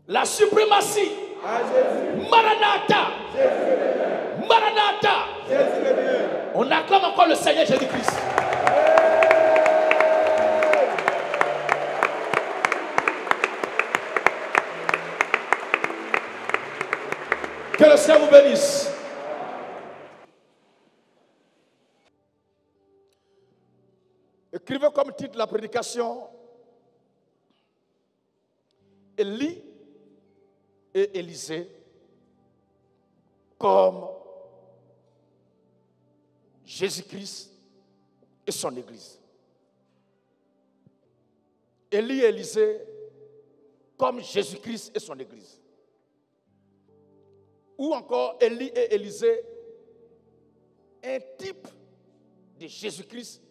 la suprématie. Maranatha. Maranatha. On acclame encore le Seigneur Jésus-Christ. Que le Seigneur vous bénisse. Écrivez comme titre la prédication: Élie et Élisée comme Jésus-Christ et son Église. Élie et Élisée comme Jésus-Christ et son Église. Ou encore Élie et Élisée, un type de Jésus-Christ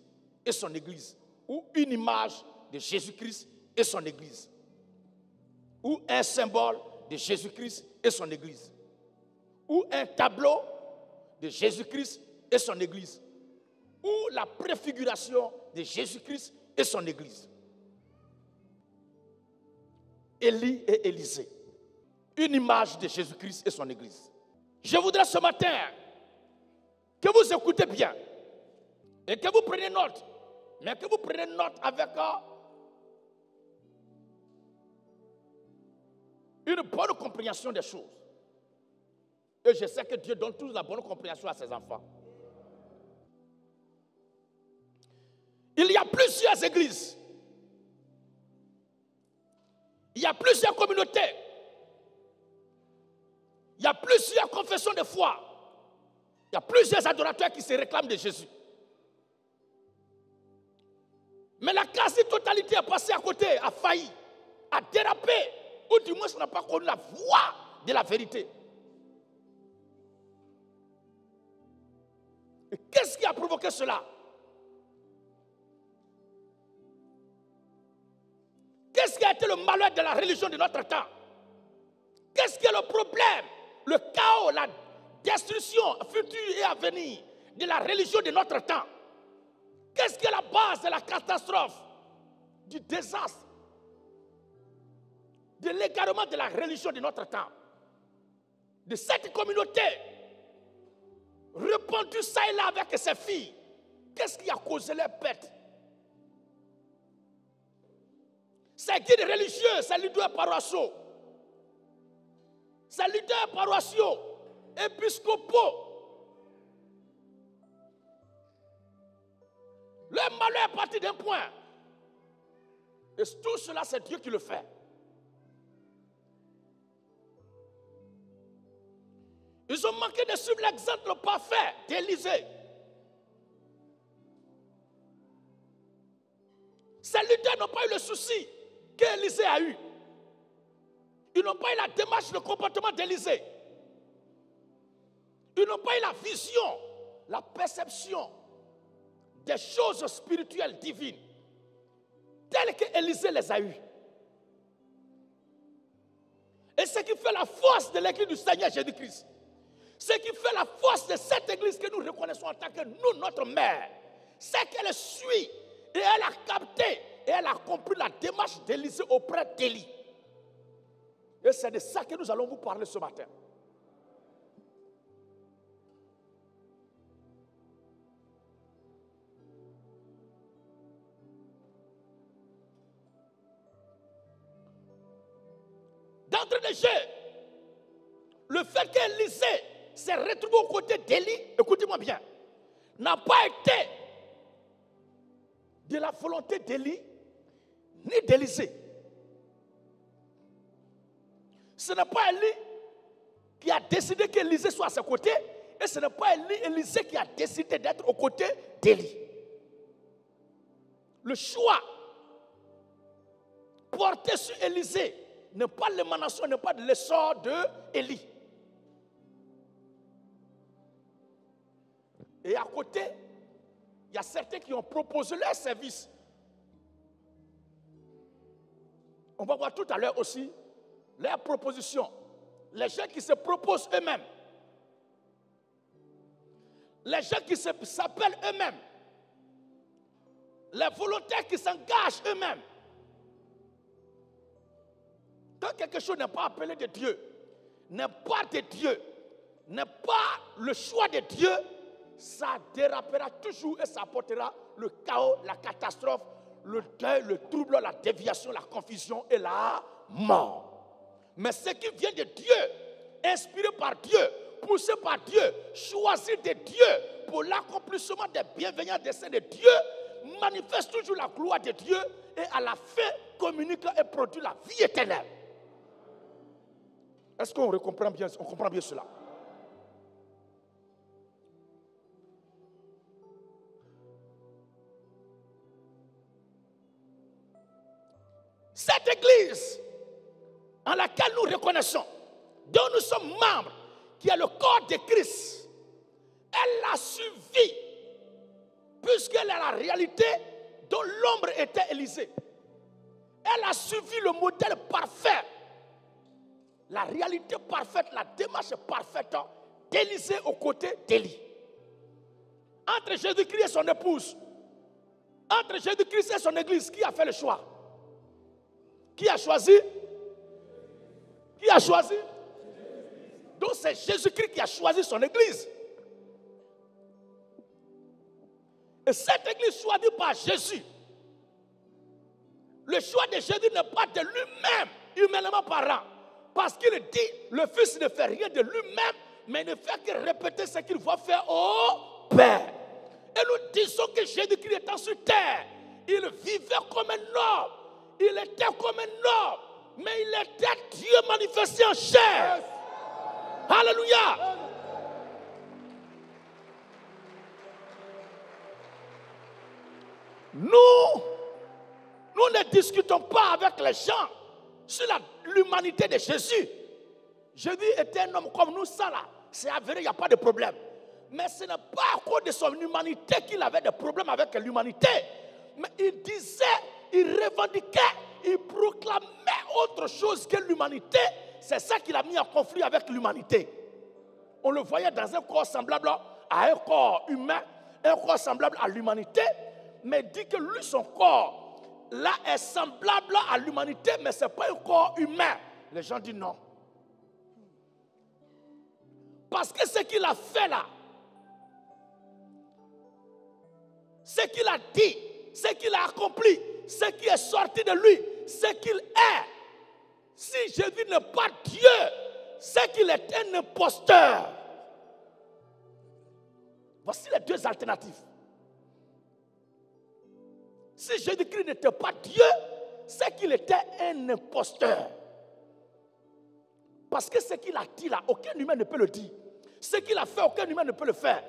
et son Église. Ou une image de Jésus-Christ et son Église. Ou un symbole de Jésus-Christ et son Église. Ou un tableau de Jésus-Christ et son Église. Ou la préfiguration de Jésus-Christ et son Église. Élie et Élisée. Une image de Jésus-Christ et son Église. Je voudrais ce matin que vous écoutez bien et que vous preniez note, mais que vous preniez note avec une bonne compréhension des choses. Et je sais que Dieu donne toujours la bonne compréhension à ses enfants. Il y a plusieurs églises. Il y a plusieurs communautés. Il y a plusieurs confessions de foi. Il y a plusieurs adorateurs qui se réclament de Jésus. Mais la quasi-totalité est passée à côté, a failli, a dérapé, ou du moins on n'a pas connu la voie de la vérité. Et qu'est-ce qui a provoqué cela? Qu'est-ce qui a été le malheur de la religion de notre temps? Qu'est-ce qui est le problème, le chaos, la destruction future et à venir de la religion de notre temps? Qu'est-ce qui est la base de la catastrophe, du désastre, de l'égarement de la religion de notre temps? De cette communauté répandue ça et là avec ses filles. Qu'est-ce qui a causé leur perte? Ces guides religieux, ces leaders paroissiaux, épiscopaux, le malheur est parti d'un point. Et tout cela, c'est Dieu qui le fait. Ils ont manqué de suivre l'exemple parfait d'Élisée. Ces leaders n'ont pas eu le souci qu'Élisée a eu. Ils n'ont pas eu la démarche, le comportement d'Élisée. Ils n'ont pas eu la vision, la perception des choses spirituelles divines, telles qu'Élisée les a eues. Et ce qui fait la force de l'église du Seigneur Jésus-Christ, ce qui fait la force de cette église que nous reconnaissons en tant que nous, notre mère, c'est qu'elle suit et elle a capté et elle a compris la démarche d'Élisée auprès d'Élie. Et c'est de ça que nous allons vous parler ce matin. D'entrée de jeu, le fait qu'Élisée s'est retrouvé aux côtés d'Élie, écoutez-moi bien, n'a pas été de la volonté d'Élie ni d'Élisée. Ce n'est pas Élie qui a décidé qu'Élisée soit à ses côtés, et ce n'est pas Élisée qui a décidé d'être aux côtés d'Élie. Le choix porté sur Élisée n'est pas l'émanation, n'est pas de l'essor d'Élie. Et à côté, il y a certains qui ont proposé leur service. On va voir tout à l'heure aussi leurs propositions. Les gens qui se proposent eux-mêmes. Les gens qui s'appellent eux-mêmes. Les volontaires qui s'engagent eux-mêmes. Quand quelque chose n'est pas appelé de Dieu, n'est pas de Dieu, n'est pas le choix de Dieu, ça dérapera toujours et ça apportera le chaos, la catastrophe, le deuil, le trouble, la déviation, la confusion et la mort. Mais ce qui vient de Dieu, inspiré par Dieu, poussé par Dieu, choisi de Dieu pour l'accomplissement des bienveillants desseins de Dieu, manifeste toujours la gloire de Dieu et à la fin communique et produit la vie éternelle. Est-ce qu'on comprend bien cela? Cette église en laquelle nous reconnaissons, dont nous sommes membres, qui est le corps de Christ, elle a suivi, puisqu'elle est la réalité dont l'ombre était Élysée. Elle a suivi le modèle parfait, la réalité parfaite, la démarche parfaite d'Élysée aux côtés d'Élie. Entre Jésus-Christ et son épouse, entre Jésus-Christ et son église, qui a fait le choix? Qui a choisi? Qui a choisi? Donc c'est Jésus-Christ qui a choisi son église. Et cette église choisie par Jésus, le choix de Jésus n'est pas de lui-même, humainement parlant. Parce qu'il dit, le Fils ne fait rien de lui-même, mais ne fait que répéter ce qu'il va faire au Père. Et nous disons que Jésus-Christ étant sur terre, il vivait comme un homme, il était comme un homme, mais il était Dieu manifesté en chair. Alléluia. Nous ne discutons pas avec les gens sur l'humanité de Jésus. Jésus était un homme comme nous, ça là, c'est avéré, il n'y a pas de problème. Mais ce n'est pas à cause de son humanité qu'il avait des problèmes avec l'humanité. Mais il disait, il revendiquait, il proclamait autre chose que l'humanité. C'est ça qu'il a mis en conflit avec l'humanité. On le voyait dans un corps semblable à un corps humain, un corps semblable à l'humanité, mais dit que lui, son corps, là, est semblable à l'humanité, mais ce n'est pas un corps humain. Les gens disent non. Parce que ce qu'il a fait là, ce qu'il a dit, ce qu'il a accompli, ce qui est sorti de lui, ce qu'il est. Si Jésus n'est pas Dieu, c'est qu'il est un imposteur. Voici les deux alternatives. Si Jésus-Christ n'était pas Dieu, c'est qu'il était un imposteur. Parce que ce qu'il a dit là, aucun humain ne peut le dire. Ce qu'il a fait, aucun humain ne peut le faire.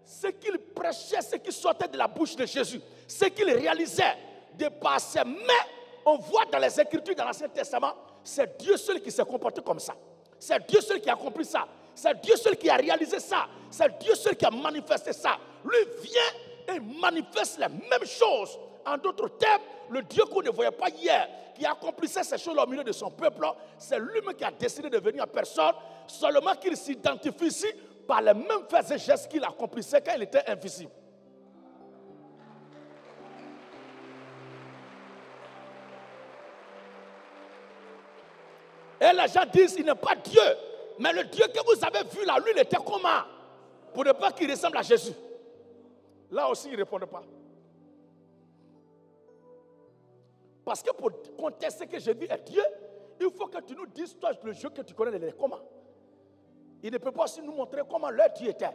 Ce qu'il prêchait, ce qui sortait de la bouche de Jésus, ce qu'il réalisait de par ses mains, on voit dans les Écritures, dans l'Ancien Testament, c'est Dieu seul qui s'est comporté comme ça. C'est Dieu seul qui a accompli ça. C'est Dieu seul qui a réalisé ça. C'est Dieu seul qui a manifesté ça. Lui vient et manifeste les mêmes choses. En d'autres termes, le Dieu qu'on ne voyait pas hier, qui accomplissait ces choses au milieu de son peuple, c'est lui-même qui a décidé de venir en personne, seulement qu'il s'identifie ici par les mêmes faits et gestes qu'il accomplissait quand il était invisible. Et les gens disent, il n'est pas Dieu. Mais le Dieu que vous avez vu là, lui, il était comment? Pour ne pas qu'il ressemble à Jésus. Là aussi, il ne répondait pas. Parce que pour contester que Jésus est Dieu, il faut que tu nous dises, toi, le Dieu que tu connais, il est comment? Il ne peut pas aussi nous montrer comment leur Dieu était.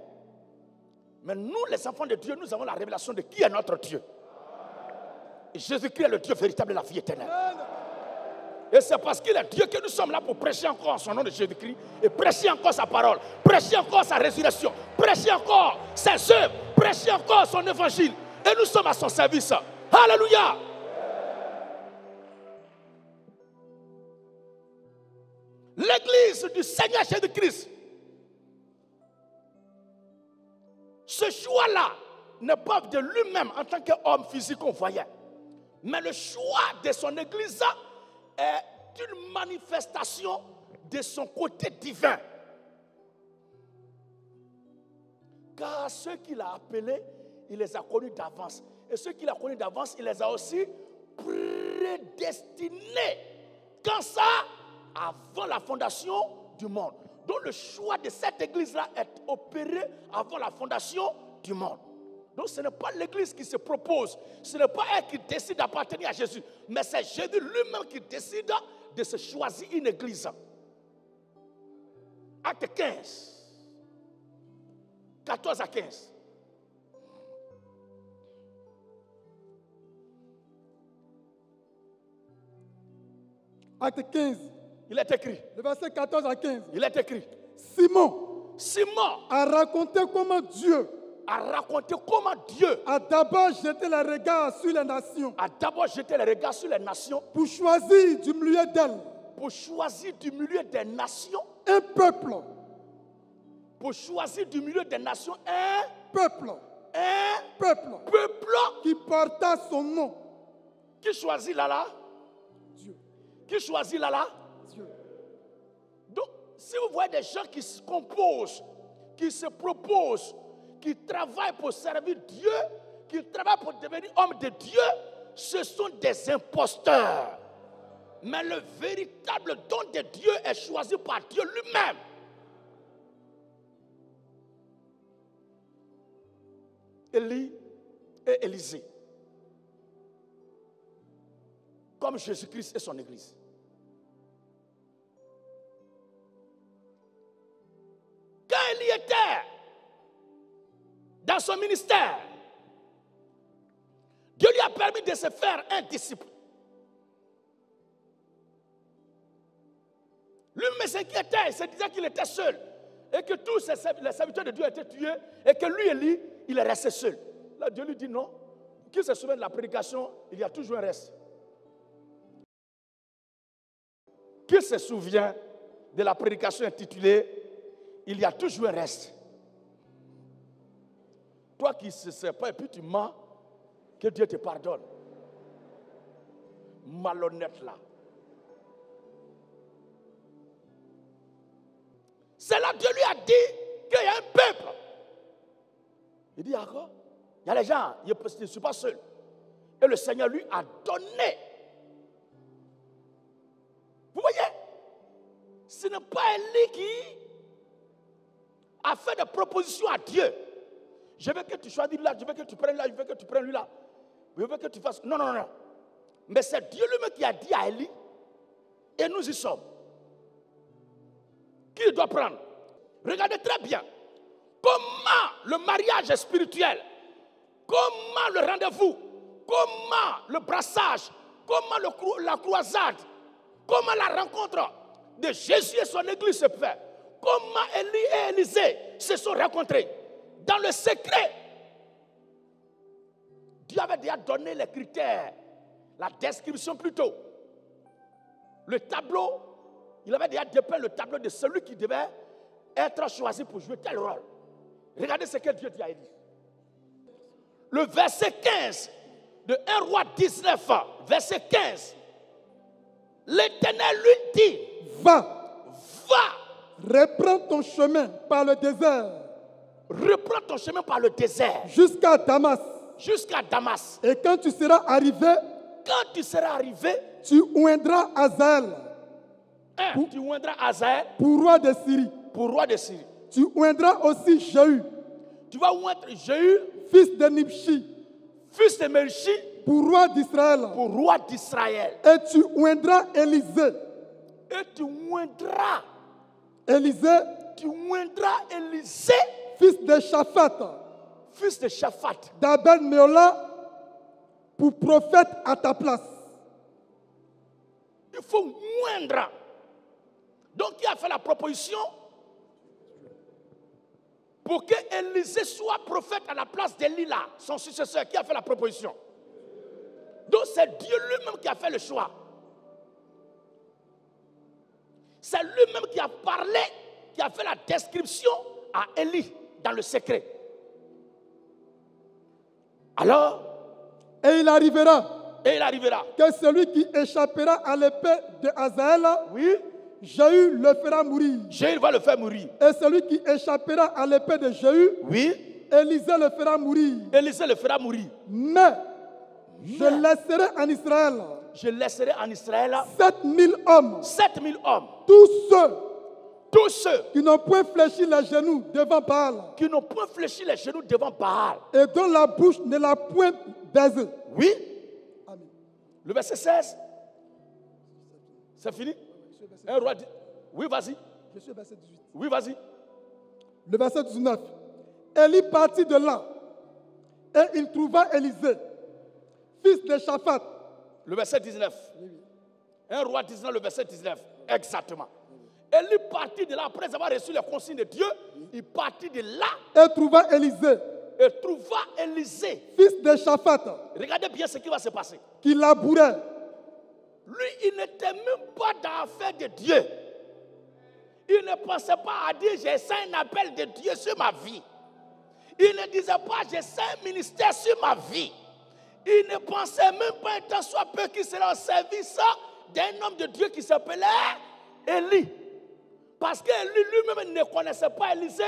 Mais nous, les enfants de Dieu, nous avons la révélation de qui est notre Dieu. Et Jésus-Christ est le Dieu véritable de la vie éternelle. Et c'est parce qu'il est Dieu que nous sommes là pour prêcher encore en son nom de Jésus-Christ et prêcher encore sa parole, prêcher encore sa résurrection, prêcher encore ses œuvres, prêcher encore son évangile. Et nous sommes à son service. Alléluia! L'église du Seigneur Jésus-Christ, ce choix-là n'est pas de lui-même en tant qu'homme physique qu'on voyait. Mais le choix de son église est une manifestation de son côté divin. Car ceux qu'il a appelés, il les a connus d'avance. Et ceux qu'il a connus d'avance, il les a aussi prédestinés. Quand ça? avant la fondation du monde. Donc le choix de cette église-là est opéré avant la fondation du monde. Donc ce n'est pas l'église qui se propose, ce n'est pas elle qui décide d'appartenir à Jésus, mais c'est Jésus lui-même qui décide de se choisir une église. Acte 15, 14 à 15. Acte 15, Il est écrit. le verset 14 à 15. Il est écrit. Simon Simon a raconté comment Dieu a raconté comment Dieu a d'abord jeté le regard sur les nations a d'abord jeté le regard sur les nations pour choisir du milieu d'elles pour choisir du milieu des nations, un peuple, pour choisir du milieu des nations un peuple peuple qui porta son nom. qui choisit là. Dieu. Qui choisit là. Dieu. Donc, si vous voyez des gens qui se composent, qui se proposent, qui travaillent pour servir Dieu, qui travaillent pour devenir hommes de Dieu, ce sont des imposteurs. Mais le véritable don de Dieu est choisi par Dieu lui-même. Élie et Élisée, comme Jésus-Christ et son Église. Quand Élie était dans son ministère, Dieu lui a permis de se faire un disciple. Lui-même s'inquiétait, il se disait qu'il était seul et que tous les serviteurs de Dieu étaient tués et que lui, Élie, il est resté seul. Là, Dieu lui dit non. Qui se souvient de la prédication, il y a toujours un reste. Qui se souvient de la prédication intitulée il y a toujours un reste? Toi qui ne sais pas et puis tu mens, que Dieu te pardonne. Malhonnête là. C'est là que Dieu lui a dit qu'il y a un peuple. Il dit encore, il y a les gens, je ne suis pas seul. Et le Seigneur lui a donné. Vous voyez, ce n'est pas Élie qui a fait des propositions à Dieu. Je veux que tu choisisses là, je veux que tu prennes là, je veux que tu prennes lui là. Je veux que tu fasses. Non. Mais c'est Dieu lui-même qui a dit à Élie, et nous y sommes. Qui doit prendre? Regardez très bien. Comment le mariage est spirituel, comment le rendez-vous, comment le brassage, comment la croisade, comment la rencontre de Jésus et son église se fait, comment Élie et Élisée se sont rencontrés dans le secret. Dieu avait déjà donné les critères, la description plutôt, le tableau. Il avait déjà dépeint le tableau de celui qui devait être choisi pour jouer tel rôle. Regardez ce que Dieu dit à Élie. Le verset 15 de 1 Roi 19, verset 15. L'Éternel lui dit, Va, reprends ton chemin par le désert. Reprends ton chemin par le désert. Jusqu'à Damas. Et quand tu seras arrivé, tu oindras Hazaël. Tu oindras Hazaël pour roi de Syrie. Tu oindras aussi Jéhu. Tu vas oindre Jéhu, fils de Nimshi, pour roi d'Israël. Et tu oindras Élisée. Élisée, fils de Shaphat, d'Abel Méola, pour prophète à ta place. Il faut moindre. Donc, qui a fait la proposition pour que Élisée soit prophète à la place d'Élie là, son successeur? Qui a fait la proposition? Donc, c'est Dieu lui-même qui a fait le choix. C'est lui-même qui a parlé, qui a fait la description à Élie dans le secret. Alors, et il arrivera que celui qui échappera à l'épée de Hazaël, oui, Jéhu le fera mourir. Jéhu va le faire mourir. Et celui qui échappera à l'épée de Jéhu, oui, Élisée le fera mourir. Mais je laisserai en Israël je laisserai en Israël 7000 hommes, 7000 hommes, tous ceux qui n'ont point fléchi les genoux devant Baal n'ont point fléchi les genoux devant Baal. et dont la bouche ne l'a point baisé. Oui, Amen. le verset 16. C'est fini? Un roi dit, oui, vas-y. Je suis au verset 18. Oui, vas-y. Le verset 19. Élie partit de là et il trouva Élisée, fils de Shaphat. Le verset 19. Un roi 19, le verset 19. Exactement. Élie partit de là, après avoir reçu les consignes de Dieu, il partit de là Et trouva Élisée, et trouva Élisée. fils de Shaphat, Regardez bien ce qui va se passer. qui labourait. Lui, il n'était même pas dans l'affaire de Dieu. Il ne pensait pas à dire, j'ai ça un appel de Dieu sur ma vie. Il ne disait pas, j'ai ça un ministère sur ma vie. Il ne pensait même pas un temps soit peu qu'il serait au service d'un homme de Dieu qui s'appelait Élie. Parce qu'Élie lui-même ne connaissait pas Élisée,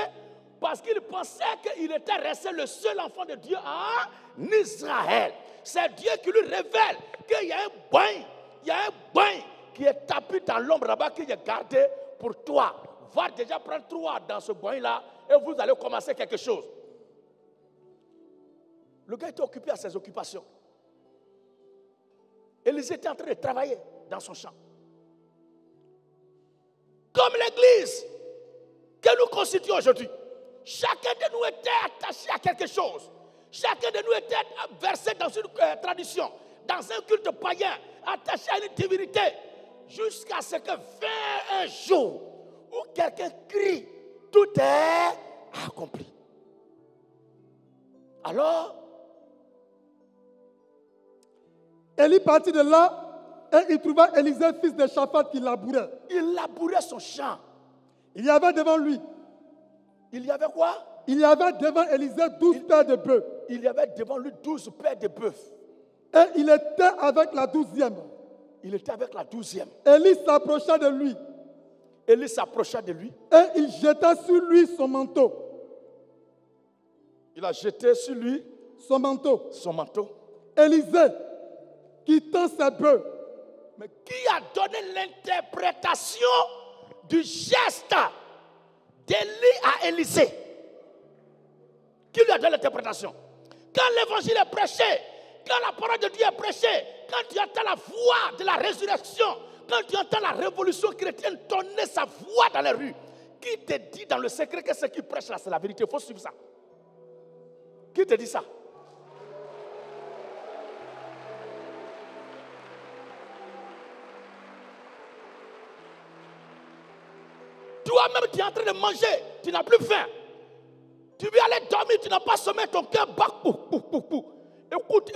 parce qu'il pensait qu'il était resté le seul enfant de Dieu en Israël. C'est Dieu qui lui révèle qu'il y a un bain qui est tapis dans l'ombre là-bas, qui est gardé pour toi. Va déjà prendre toi dans ce bain-là et vous allez commencer quelque chose. Le gars était occupé à ses occupations. Élisée était en train de travailler dans son champ. Comme l'église que nous constituons aujourd'hui, chacun de nous était attaché à quelque chose. Chacun de nous était versé dans une tradition, dans un culte païen, attaché à une divinité, jusqu'à ce que vint un jour où quelqu'un crie, tout est accompli. Alors, Élie partit de là et il trouva Élisée, fils de Shaphat, qui labourait. il labourait son champ. Il y avait devant lui, Il y avait quoi? il y avait devant Élisée 12 paires de bœufs. Il y avait devant lui 12 paires de bœufs. Et il était avec la 12e. Il était avec la 12e. Élie s'approcha de lui Élie s'approcha de lui. et il jeta sur lui son manteau. Il a jeté sur lui Son manteau. son manteau. Élisée, quittant ses bœufs, Mais qui a donné l'interprétation du geste d'Élie à Élisée? Qui lui a donné l'interprétation? Quand l'évangile est prêché, quand la parole de Dieu est prêchée, quand tu entends la voix de la résurrection, quand tu entends la révolution chrétienne donner sa voix dans les rues, qui te dit dans le secret que ce qui prêche là, c'est la vérité? Il faut suivre ça. Qui te dit ça? Toi-même, tu es en train de manger, tu n'as plus faim. Tu veux aller dormir, tu n'as pas sommeil, ton cœur bat. Écoute.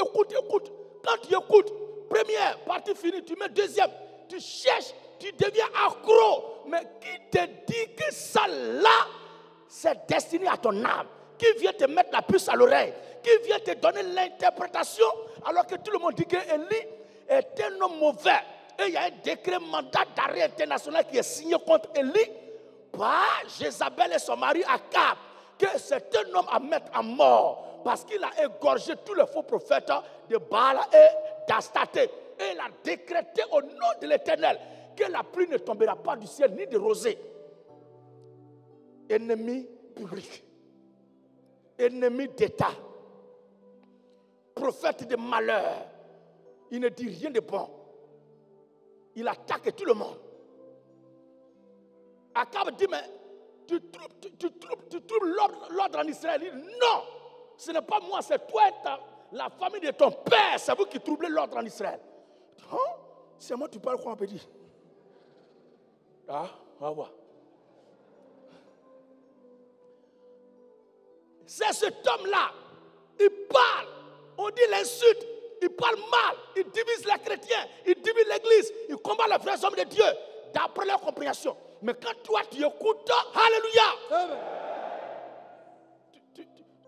Quand tu écoutes, première partie finie, tu mets deuxième. Tu cherches, tu deviens accro. Mais qui te dit que ça là, c'est destiné à ton âme? Qui vient te mettre la puce à l'oreille? Qui vient te donner l'interprétation alors que tout le monde dit que Élie est un homme mauvais? Et il y a un décret mandat d'arrêt international qui est signé contre Élie par Jézabel et son mari Akab, que c'est un homme à mettre à mort parce qu'il a égorgé tous les faux prophètes de Baal et d'Astaté. Et il a décrété au nom de l'Éternel que la pluie ne tombera pas du ciel ni de rosée. Ennemi public, ennemi d'État, prophète de malheur, il ne dit rien de bon. Il attaque tout le monde. Akab dit, mais tu trouves l'ordre en Israël. Il dit, non, ce n'est pas moi, c'est toi et la famille de ton père, c'est vous qui troublez l'ordre en Israël. Hein? C'est moi, tu parles quoi, on peut dire? Ah, on va voir. C'est cet homme-là, il parle, on dit l'insulte, il parle mal, il divise les chrétiens, il divise l'église, il combat les vrais hommes de Dieu, d'après leur compréhension. Mais quand toi tu écoutes, alléluia,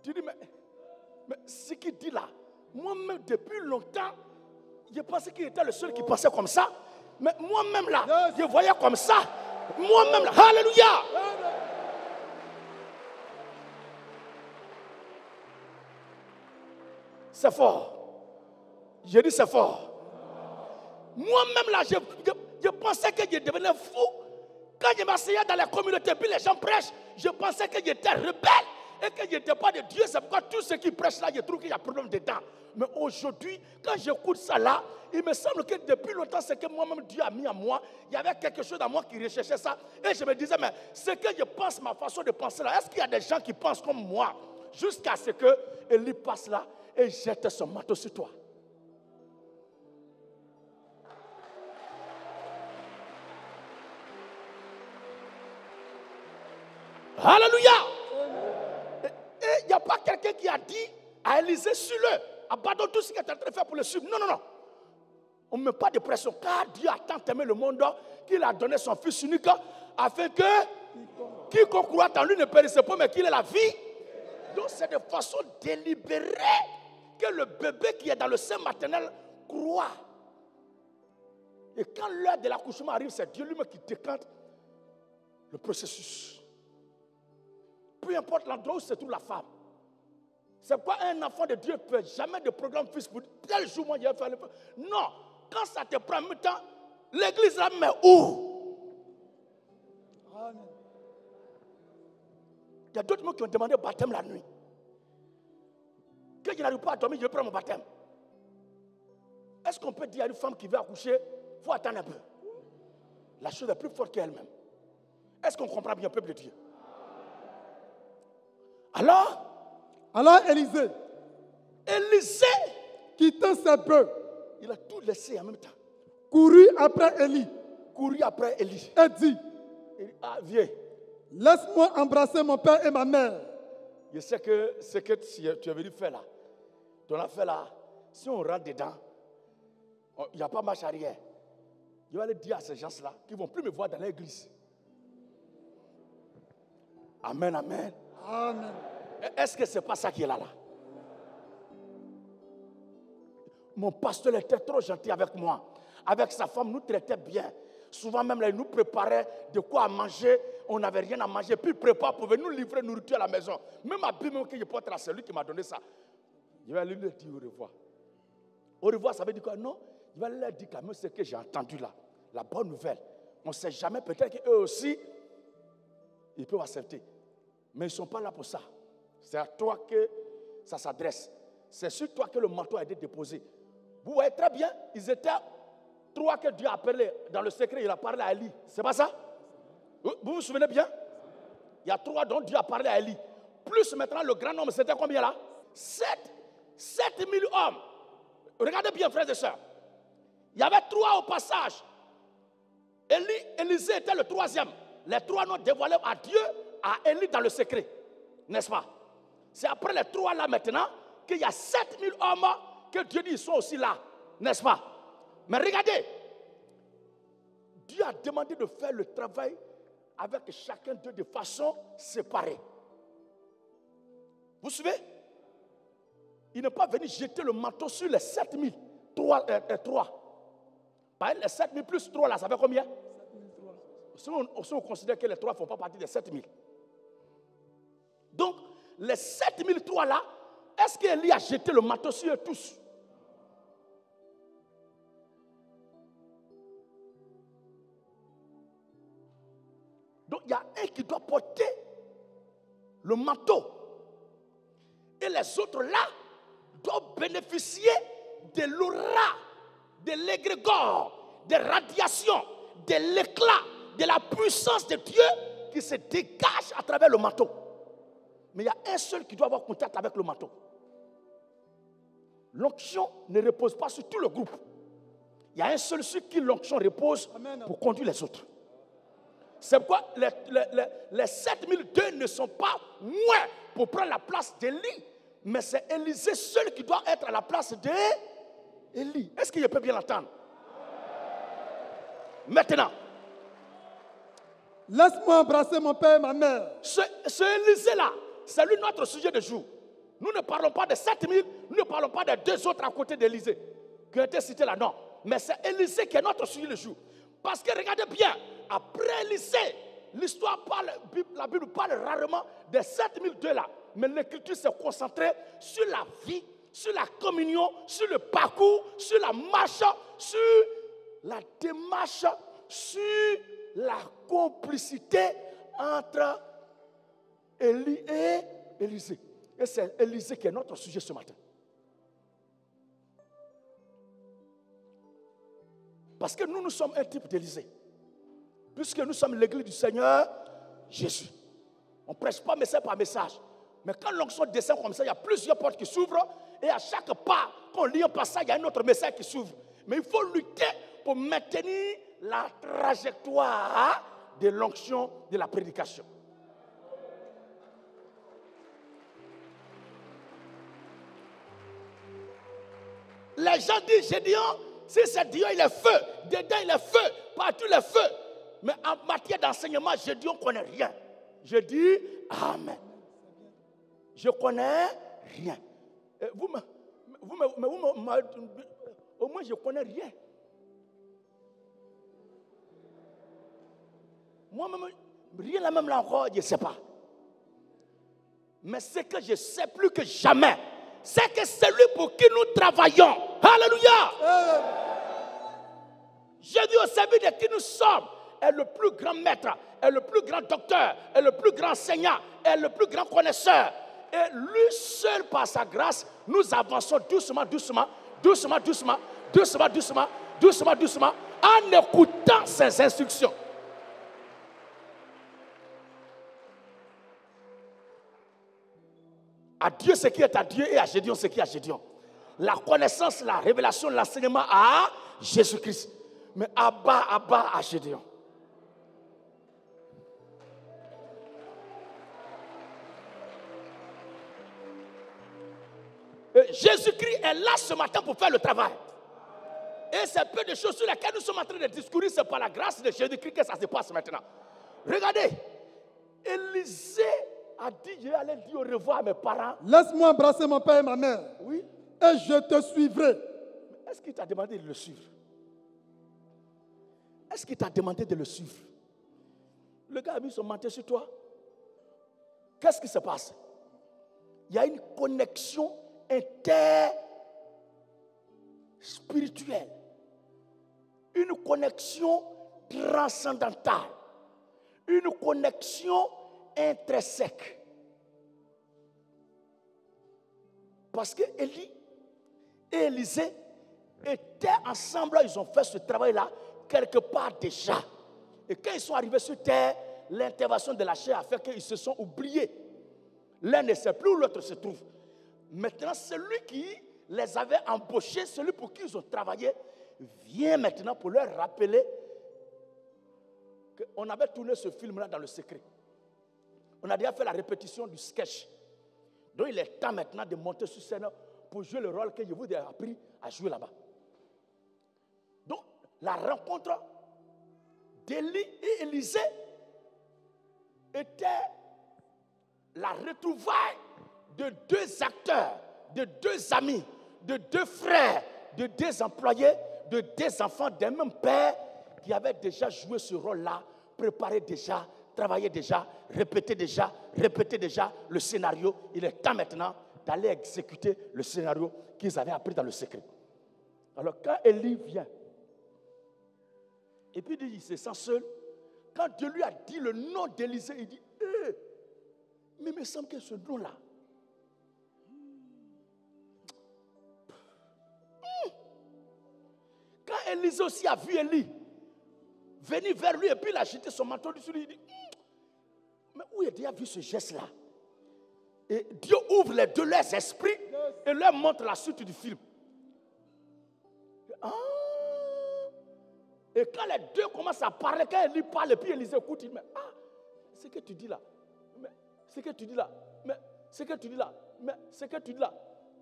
tu dis, mais ce qu'il dit là, moi-même depuis longtemps, je pensais qu'il était le seul qui pensait comme ça, mais moi-même là, je voyais comme ça, moi-même là, alléluia. C'est fort. J'ai dit c'est fort. Moi-même, là, je pensais que je devenais fou. Quand je m'asseyais dans la communauté, puis les gens prêchent, je pensais que j'étais rebelle et que je n'étais pas de Dieu. C'est pourquoi tout ce qui prêchent là, je trouve qu'il y a problème dedans. Mais aujourd'hui, quand j'écoute ça là, il me semble que depuis longtemps, c'est que moi-même Dieu a mis en moi. Il y avait quelque chose en moi qui recherchait ça. Et je me disais, mais ce que je pense, ma façon de penser là, est-ce qu'il y a des gens qui pensent comme moi? Jusqu'à ce que Élie passe là et jette son manteau sur toi. Alléluia! Et il n'y a pas quelqu'un qui a dit à Élisée, suis-le, abandonne tout ce que tu es en train de faire pour le suivre. Non, non, non. On ne met pas de pression, car Dieu a tant aimé le monde qu'il a donné son Fils unique afin que quiconque croit en lui ne périsse pas, mais qu'il ait la vie. Donc c'est de façon délibérée que le bébé qui est dans le sein maternel croit. Et quand l'heure de l'accouchement arrive, c'est Dieu lui-même qui décante le processus. Peu importe l'endroit où se trouve la femme. C'est pourquoi un enfant de Dieu ne fait jamais de programme fils pour tel jour, moi, je vais faire le... Non, quand ça te prend en même temps, l'église là, mais où? Amen. Il y a d'autres gens qui ont demandé baptême la nuit. Que je n'arrive pas à dormir, je vais prendre mon baptême. Est-ce qu'on peut dire à une femme qui veut accoucher, il faut attendre un peu? La chose est plus forte qu'elle-même. Est-ce qu'on comprend bien, peuple de Dieu? Alors Élisée, quittant ses bœufs, il a tout laissé en même temps. Courut après Élie. Et dit, ah, viens. Laisse-moi embrasser mon père et ma mère. Je sais que ce que tu es venu faire là, ton affaire là, si on rentre dedans, il n'y a pas marche arrière. Je vais aller dire à ces gens-là qu'ils ne vont plus me voir dans l'église. Amen, amen. Amen. Est-ce que ce n'est pas ça qui est là? Mon pasteur était trop gentil avec moi. Avec sa femme, nous traitait bien. Souvent même, là, il nous préparait de quoi à manger. On n'avait rien à manger. Puis il prépare pour venir nous livrer nourriture à la maison. Même à même que je porte à celui qui m'a donné ça. Je vais lui dire au revoir. Au revoir, ça veut dire quoi? Non, je vais leur dire quand même ce que j'ai entendu là. La bonne nouvelle. On ne sait jamais, peut-être qu'eux aussi, ils peuvent accepter. Mais ils ne sont pas là pour ça. C'est à toi que ça s'adresse. C'est sur toi que le manteau a été déposé. Vous voyez très bien, ils étaient trois que Dieu a appelés. Dans le secret, il a parlé à Élie. C'est pas ça? Vous vous souvenez bien? Il y a trois dont Dieu a parlé à Élie. Plus maintenant, le grand nombre, c'était combien là? 7000 hommes. Regardez bien, frères et sœurs. Il y avait trois au passage. Élisée était le troisième. Les trois n'ont dévoilé à Dieu, à Élie dans le secret. N'est-ce pas? C'est après les trois là maintenant qu'il y a 7000 hommes que Dieu dit ils sont aussi là. N'est-ce pas? Mais regardez, Dieu a demandé de faire le travail avec chacun d'eux de façon séparée. Vous suivez? Il n'est pas venu jeter le manteau sur les 7000. 3. Les 7000 plus 3 là, ça fait combien? Si on considère que les 3 ne font pas partie des 7000. Donc, les 7003 là, est-ce qu'Élie a jeté le manteau sur eux tous? Donc, il y a un qui doit porter le manteau. Et les autres là doivent bénéficier de l'aura, de l'égrégore, des radiations, de l'éclat, de la puissance de Dieu qui se dégage à travers le manteau. Mais il y a un seul qui doit avoir contact avec le manteau. L'onction ne repose pas sur tout le groupe. Il y a un seul sur qui l'onction repose pour conduire les autres. C'est pourquoi les 7002 ne sont pas moins pour prendre la place d'Élie, mais c'est Élisée seul qui doit être à la place d'Élie. Est-ce que je peux bien l'entendre? Maintenant, laisse-moi embrasser mon père et ma mère. Ce Élisée-là, c'est lui notre sujet de jour. Nous ne parlons pas de 7000, nous ne parlons pas des deux autres à côté d'Élisée qui ont été cités là, non. Mais c'est Élisée qui est notre sujet de jour. Parce que regardez bien, après Élisée, l'histoire parle, la Bible parle rarement des 7002 là. Mais l'Écriture s'est concentrée sur la vie, sur la communion, sur le parcours, sur la marche, sur la démarche sur la complicité entre Élie et Élisée. Et c'est Élisée qui est notre sujet ce matin. Parce que nous sommes un type d'Élisée. Puisque nous sommes l'église du Seigneur Jésus. On ne prêche pas message par message. Mais quand l'onction descend comme ça, il y a plusieurs portes qui s'ouvrent. Et à chaque pas, quand on lit un passage, il y a un autre message qui s'ouvre. Mais il faut lutter pour maintenir la trajectoire de l'onction de la prédication. Les gens disent, Gédéon, si c'est Dieu, il est feu. Dedans, il est feu. Partout, il est feu. Mais en matière d'enseignement, Gédéon ne connaît rien. Je dis, Amen. Je ne connais rien. Au moins, je ne connais rien. Moi-même, rien là même là encore, je ne sais pas. Mais ce que je sais plus que jamais, c'est que celui pour qui nous travaillons, alléluia, Jésus au service de qui nous sommes, est le plus grand maître, est le plus grand docteur, est le plus grand enseignant, est le plus grand connaisseur. Et lui seul, par sa grâce, nous avançons doucement, doucement, doucement, doucement, doucement, doucement, doucement, doucement, en écoutant ses instructions. À Dieu ce qui est à Dieu et à Gédéon ce qui est à Gédéon. La connaissance, la révélation, l'enseignement à Jésus-Christ. Mais Abba à Gédéon. Jésus-Christ est là ce matin pour faire le travail. Et c'est peu de choses sur lesquelles nous sommes en train de discourir. C'est par la grâce de Jésus-Christ que ça se passe maintenant. Regardez, Élisée a dit, je vais aller dire au revoir à mes parents. Laisse-moi embrasser mon père et ma mère. Oui. Et je te suivrai. Est-ce qu'il t'a demandé de le suivre? Est-ce qu'il t'a demandé de le suivre? Le gars a mis son manteau sur toi. Qu'est-ce qui se passe? Il y a une connexion interspirituelle. Une connexion transcendantale. Une connexion intrinsèque. Parce que Élie et Élisée étaient ensemble, ils ont fait ce travail-là quelque part déjà. Et quand ils sont arrivés sur terre, l'intervention de la chair a fait qu'ils se sont oubliés. L'un ne sait plus où l'autre se trouve. Maintenant, celui qui les avait embauchés, celui pour qui ils ont travaillé, vient maintenant pour leur rappeler qu'on avait tourné ce film-là dans le secret. On a déjà fait la répétition du sketch. Donc il est temps maintenant de monter sur scène pour jouer le rôle que je vous ai appris à jouer là-bas. Donc la rencontre d'Élie et Élisée était la retrouvaille de deux acteurs, de deux amis, de deux frères, de deux employés, de deux enfants d'un même père qui avaient déjà joué ce rôle-là, préparé déjà, travaillé déjà, répété déjà le scénario. Il est temps maintenant d'aller exécuter le scénario qu'ils avaient appris dans le secret. Alors quand Élie vient, et puis il se sent seul, quand Dieu lui a dit le nom d'Élisée, il dit, mais il me semble que ce nom-là, quand Élisée aussi a vu Élie venir vers lui et puis il a jeté son manteau dessus lui, il dit, mais où il a déjà vu ce geste-là? Et Dieu ouvre les deux leurs esprits et leur montre la suite du film. Et quand les deux commencent à parler, quand Élie parle et puis Élisée écoute, il dit, ce que tu dis là, mais ce que tu dis là, mais ce que tu dis là, mais ce que tu dis là.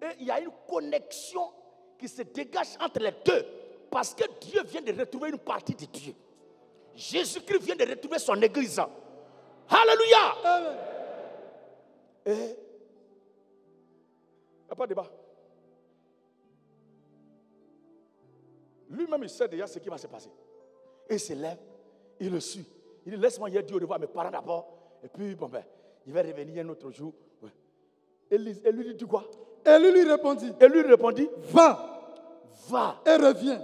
Et il y a une connexion qui se dégage entre les deux parce que Dieu vient de retrouver une partie de Dieu. Jésus-Christ vient de retrouver son église. Alléluia. Amen. Et il n'y a pas de débat. Lui-même, il sait déjà ce qui va se passer. Et il se lève, il le suit. Il dit, laisse-moi hier dire au revoir à mes parents d'abord. Et puis, bon ben, il va revenir un autre jour. Ouais. Et lui dit quoi? Et lui répondit, Et lui répondit, va va et reviens.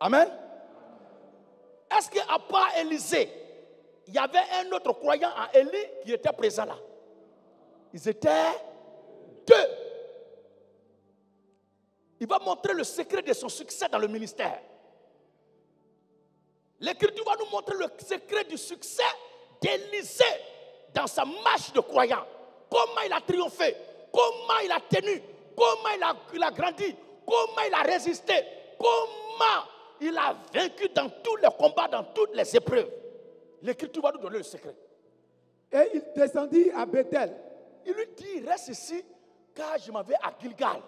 Amen. Est-ce qu'à part Élisée, il y avait un autre croyant à Élie qui était présent là? Ils étaient 2. Il va montrer le secret de son succès dans le ministère. L'Écriture va nous montrer le secret du succès d'Élisée dans sa marche de croyant. Comment il a triomphé, comment il a tenu, comment il a grandi, comment il a résisté, comment il a vaincu dans tous les combats, dans toutes les épreuves. L'Écriture va nous donner le secret. Et il descendit à Bethel. Il lui dit, reste ici, car je m'en vais à Gilgal.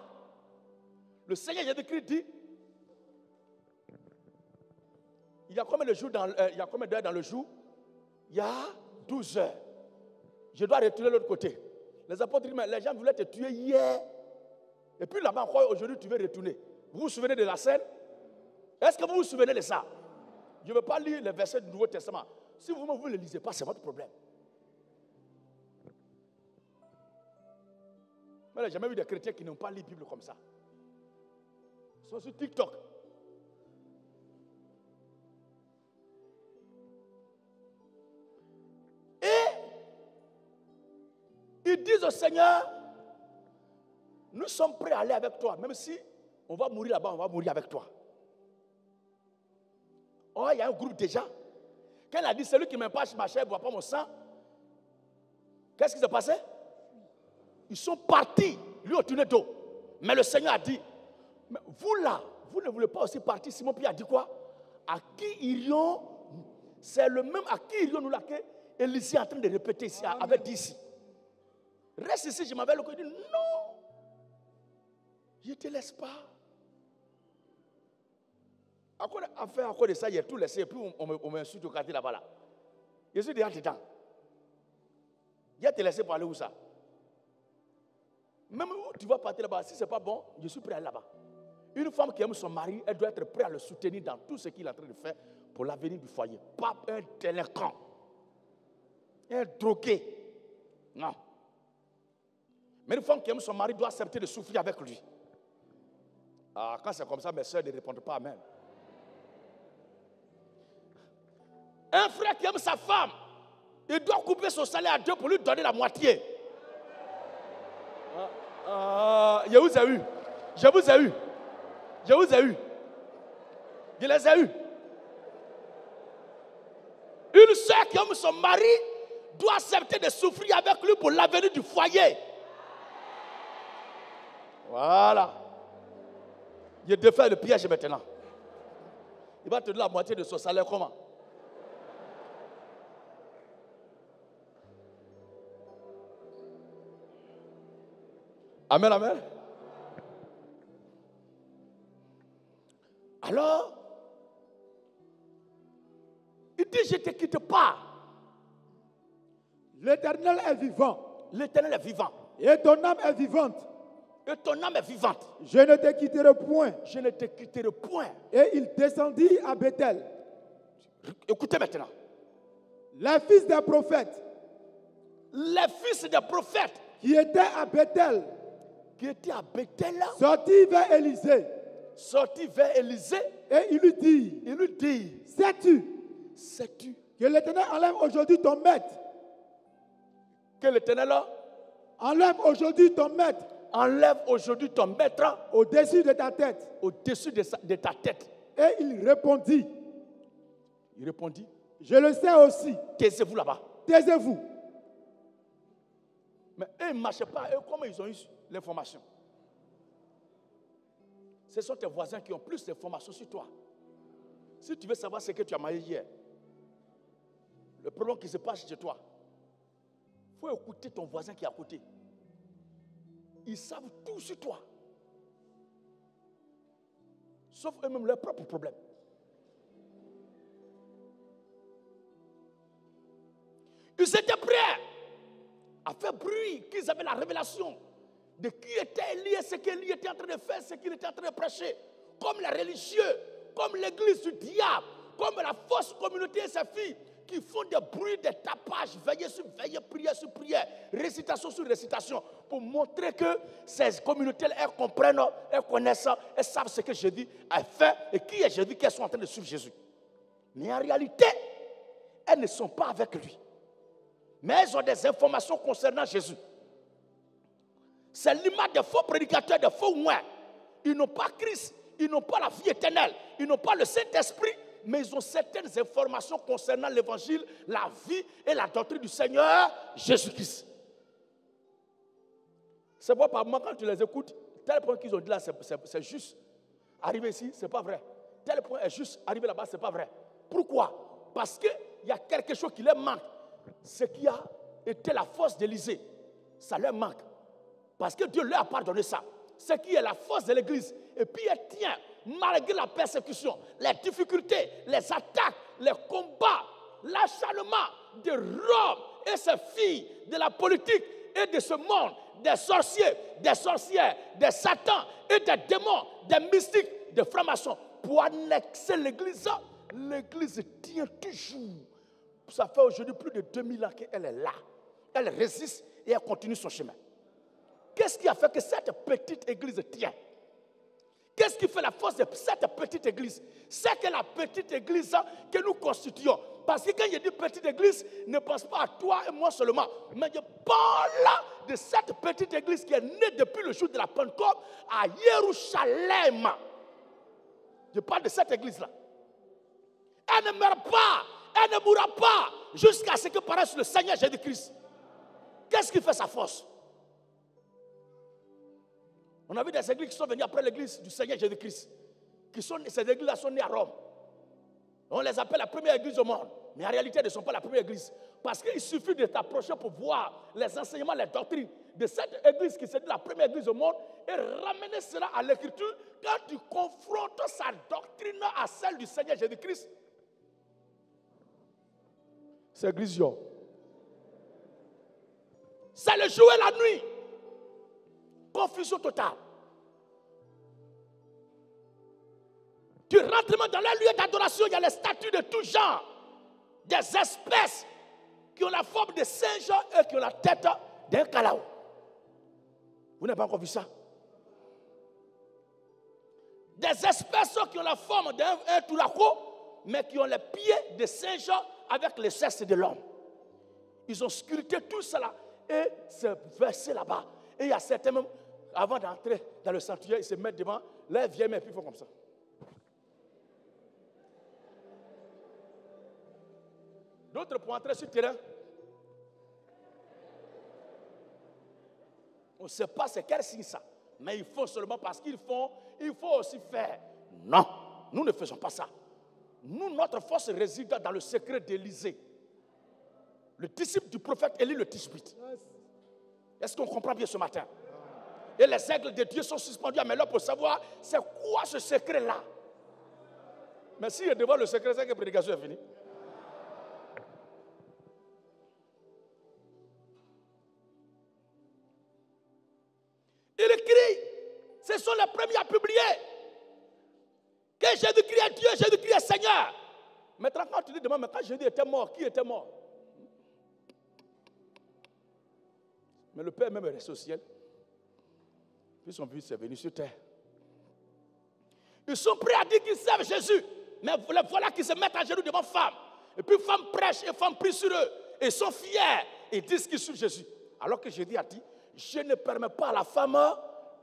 Le Seigneur Jésus-Christ dit, il y a combien d'heures dans le jour? Il y a 12 heures. Je dois retourner de l'autre côté. Les apôtres disent, mais les gens voulaient te tuer hier. Et puis là-bas, aujourd'hui, tu veux retourner. Vous vous souvenez de la scène? Est-ce que vous vous souvenez de ça? Je ne veux pas lire les versets du Nouveau Testament. Si vous ne les lisez pas, c'est votre problème. Mais je n'ai jamais vu des chrétiens qui n'ont pas lu la Bible comme ça. Ils sont sur TikTok. Et ils disent au Seigneur, nous sommes prêts à aller avec toi, même si on va mourir là-bas, on va mourir avec toi. Oh, il y a un groupe déjà. Quand il a dit, celui qui m'empêche ma chair ne boit pas mon sang, qu'est-ce qui s'est passé? Ils sont partis, lui au tourné dos. Mais le Seigneur a dit, mais vous là, vous ne voulez pas aussi partir? Simon Pierre a dit quoi? À qui irions? C'est le même à qui irions nous là que Élisée est en train de répéter ici, avait dit ici. Reste ici, je m'avais le coup, il dit non, je ne te laisse pas. À cause de ça, il a tout laissé, et puis on m'insulte au quartier là-bas. Là. Je suis déjà dedans. Il a te laissé pour aller où ça? Même où tu vas partir là-bas, si ce n'est pas bon, je suis prêt à aller là-bas. Une femme qui aime son mari, elle doit être prête à le soutenir dans tout ce qu'il est en train de faire pour l'avenir du foyer. Pas un délinquant, un drogué. Non. Mais une femme qui aime son mari doit accepter de souffrir avec lui. Ah, quand c'est comme ça, mes soeurs ne répondent pas amen. Un frère qui aime sa femme, il doit couper son salaire à 2 pour lui donner la moitié. Je vous ai eu. Je vous ai eu. Je vous ai eu. Je les ai eus. Une soeur qui aime son mari doit accepter de souffrir avec lui pour l'avenir du foyer. Voilà. Je défais le piège maintenant. Il va te donner la moitié de son salaire comment? Amen, amen. Alors, il dit, je ne te quitte pas. L'Éternel est vivant. L'Éternel est vivant. Et ton âme est vivante. Et ton âme est vivante. Je ne te quitterai point. Je ne te quitterai point. Et il descendit à Bethel. Écoutez maintenant. Les fils des prophètes. Les fils des prophètes. Qui étaient à Bethel. Qui étaient à Bethel. Sortis vers Élisée. Sortis vers Élisée. Et il lui dit. Il lui dit. Sais-tu que l'Éternel enlève aujourd'hui ton maître? Que l'Éternel enlève aujourd'hui ton maître. Enlève aujourd'hui ton maître. Au-dessus de ta tête. Au-dessus de ta tête. Et il répondit. Il répondit. Je le sais aussi. Taisez-vous là-bas. Taisez-vous. Mais eux, ils ne marchaient pas. Eux, comment ils ont eu l'information? Ce sont tes voisins qui ont plus d'informations sur toi. Si tu veux savoir ce que tu as mangé hier, le problème qui se passe chez toi, il faut écouter ton voisin qui est à côté. Ils savent tout sur toi. Sauf eux-mêmes leurs propres problèmes. Ils étaient prêts à faire bruit, qu'ils avaient la révélation de qui était Élie et ce qu'Élie était en train de faire, ce qu'il était en train de prêcher. Comme les religieux, comme l'église du diable, comme la fausse communauté et ses filles qui font des bruits, des tapages, veillée sur veillée, prière sur prière, récitation sur récitation, pour montrer que ces communautés, elles comprennent, elles connaissent, elles savent ce que Jésus a fait et qui est Jésus, qu'elles sont en train de suivre Jésus. Mais en réalité, elles ne sont pas avec lui. Mais elles ont des informations concernant Jésus. C'est l'image des faux prédicateurs, des faux ouins. Ils n'ont pas Christ, ils n'ont pas la vie éternelle, ils n'ont pas le Saint-Esprit, mais ils ont certaines informations concernant l'évangile, la vie et la doctrine du Seigneur Jésus-Christ. C'est pas par moi quand tu les écoutes, tel point qu'ils ont dit là, c'est juste. Arriver ici, c'est pas vrai. Tel point est juste, arriver là-bas, c'est pas vrai. Pourquoi? Parce qu'il y a quelque chose qui leur manque. Ce qui a été la force d'Élisée, ça leur manque. Parce que Dieu leur a pardonné ça. Ce qui est la force de l'Église. Et puis elle tient, malgré la persécution, les difficultés, les attaques, les combats, l'acharnement de Rome et ses filles, de la politique et de ce monde, des sorciers, des sorcières, des satans et des démons, des mystiques, des francs-maçons. Pour annexer l'Église, l'Église tient toujours. Ça fait aujourd'hui plus de 2000 ans qu'elle est là. Elle résiste et elle continue son chemin. Qu'est-ce qui a fait que cette petite église tient? Qu'est-ce qui fait la force de cette petite église? C'est que la petite église que nous constituons. Parce que quand je dis petite église, ne pense pas à toi et moi seulement. Mais je parle de cette petite église qui est née depuis le jour de la Pentecôte à Jérusalem. Je parle de cette église-là. Elle ne meurt pas, elle ne mourra pas jusqu'à ce que paraisse le Seigneur Jésus-Christ. Qu'est-ce qui fait sa force? On a vu des églises qui sont venues après l'église du Seigneur Jésus-Christ. Ces églises-là sont nées à Rome. On les appelle la première église au monde. Mais en réalité, elles ne sont pas la première église. Parce qu'il suffit de t'approcher pour voir les enseignements, les doctrines de cette église qui s'est dit la première église au monde et ramener cela à l'écriture. Quand tu confrontes sa doctrine à celle du Seigneur Jésus-Christ, c'est église. C'est le jour et la nuit. Confusion totale. Tu rentres dans les lieux d'adoration, il y a les statues de tout genre. Des espèces qui ont la forme de singes et qui ont la tête d'un calao. Vous n'avez pas encore vu ça? Des espèces qui ont la forme d'un tourako, mais qui ont les pieds de singes avec les cesses de l'homme. Ils ont sculpté tout cela et c'est versé là-bas. Et il y a certains même, avant d'entrer dans le sanctuaire, ils se mettent devant leurs vieilles mains et puis ils font comme ça. D'autres pour entrer sur le terrain. On ne sait pas c'est quel signe ça. Mais ils font seulement parce qu'ils font, il faut aussi faire. Non, nous ne faisons pas ça. Nous, notre force réside dans le secret d'Élisée. Le disciple du prophète Élie le Tishbite. Est-ce qu'on comprend bien ce matin? Et les aigles de Dieu sont suspendus à mes lèvres pour savoir c'est quoi ce secret-là. Mais si je devant le secret, c'est que la prédication est finie. Il écrit, ce sont les premiers à publier que Jésus-Christ est Dieu, Jésus-Christ est Seigneur. Maintenant, quand tu dis demain, mais quand Jésus était mort, qui était mort? Mais le Père même est resté au ciel. Puis son Fils est venu sur terre. Ils sont prêts à dire qu'ils servent Jésus. Mais voilà qu'ils se mettent à genoux devant femme. Et puis femme prêche et femme prie sur eux. Et ils sont fiers. Et disent qu'ils suivent Jésus. Alors que Jésus a dit, je ne permets pas à la femme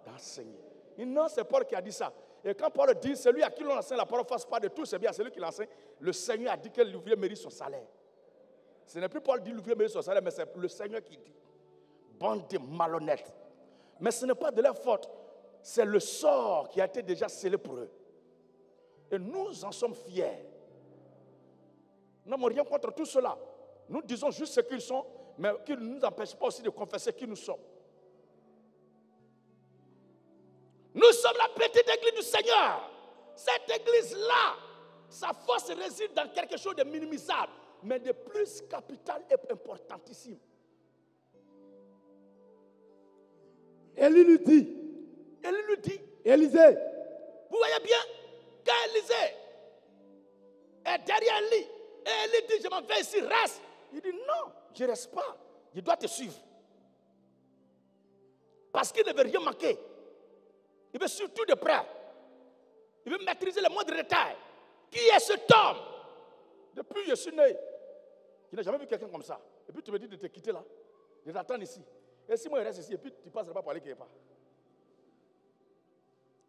d'enseigner. Non, c'est Paul qui a dit ça. Et quand Paul dit, celui à qui l'on enseigne la parole fasse pas de tout, c'est bien celui qui l'enseigne. Le Seigneur a dit que l'ouvrier mérite son salaire. Ce n'est plus Paul qui dit l'ouvrier mérite son salaire, mais c'est le Seigneur qui dit. Bande de malhonnêtes. Mais ce n'est pas de leur faute. C'est le sort qui a été déjà scellé pour eux. Et nous en sommes fiers. Nous n'avons rien contre tout cela. Nous disons juste ce qu'ils sont, mais qui ne nous empêche pas aussi de confesser qui nous sommes. Nous sommes la petite église du Seigneur. Cette église-là, sa force réside dans quelque chose de minimisable, mais de plus capital et importantissime. Élie lui dit, Élisée, vous voyez bien, quand Élisée est derrière Élie, et Élie dit, je m'en vais ici, reste. Il dit, non, je ne reste pas, je dois te suivre. Parce qu'il ne veut rien manquer. Il veut surtout de près. Il veut maîtriser le moindre détail. Qui est cet homme Depuis que je suis né, je n'ai jamais vu quelqu'un comme ça. Et puis tu me dis de te quitter là, de t'attendre ici. Et si moi je reste ici, et puis tu ne passeras pas pour aller quelque part.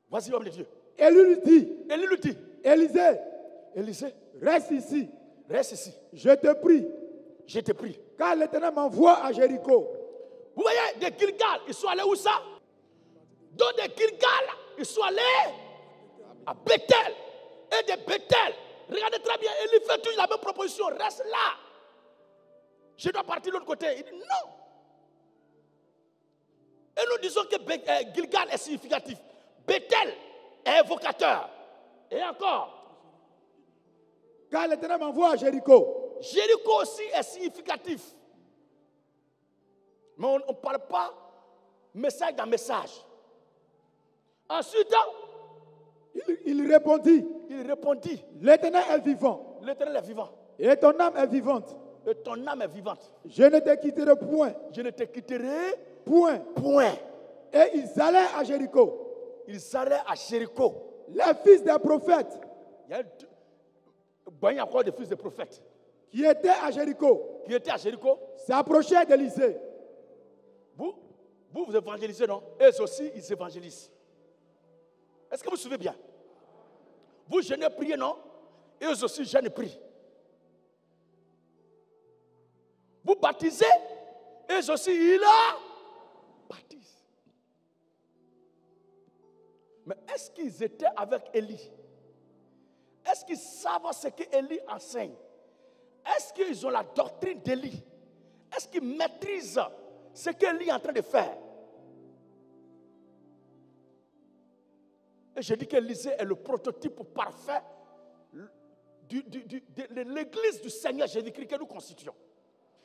Voici l'homme de Dieu. Élie lui dit, Élisée, reste ici, reste ici. je te prie, Car l'Éternel m'envoie à Jéricho. Vous voyez, des Gilgal, ils sont allés où ça? Dans des Gilgal, ils sont allés à Bethel. Et de Bethel, regardez très bien, Élie fait toujours la même proposition, reste là. Je dois partir de l'autre côté. Il dit non. Et nous disons que Gilgal est significatif. Bethel est évocateur. Et encore. Car l'Éternel m'envoie à Jéricho. Jéricho aussi est significatif. Mais on ne parle pas message dans message. Ensuite, il répondit, l'Éternel est vivant. L'Éternel est vivant. Et ton âme est vivante. Et ton âme est vivante. Je ne te quitterai point. Je ne te quitterai point. Point. Et ils allaient à Jéricho. Les fils des prophètes. Il y a encore des fils des prophètes. Qui étaient à Jéricho. S'approchaient d'Élisée. Vous évangélisez, non? Eux aussi, ils évangélisent. Est-ce que vous suivez bien? Vous jeûnez, priez, non? Eux aussi, jeûnent et prient. Vous baptisez, eux aussi, ils baptisent. Mais est-ce qu'ils étaient avec Élie? Est-ce qu'ils savent ce qu'Élie enseigne? Est-ce qu'ils ont la doctrine d'Élie? Est-ce qu'ils maîtrisent ce qu'Élie est en train de faire? Et je dis qu'Élisée est le prototype parfait de l'église du Seigneur Jésus-Christ que nous constituons.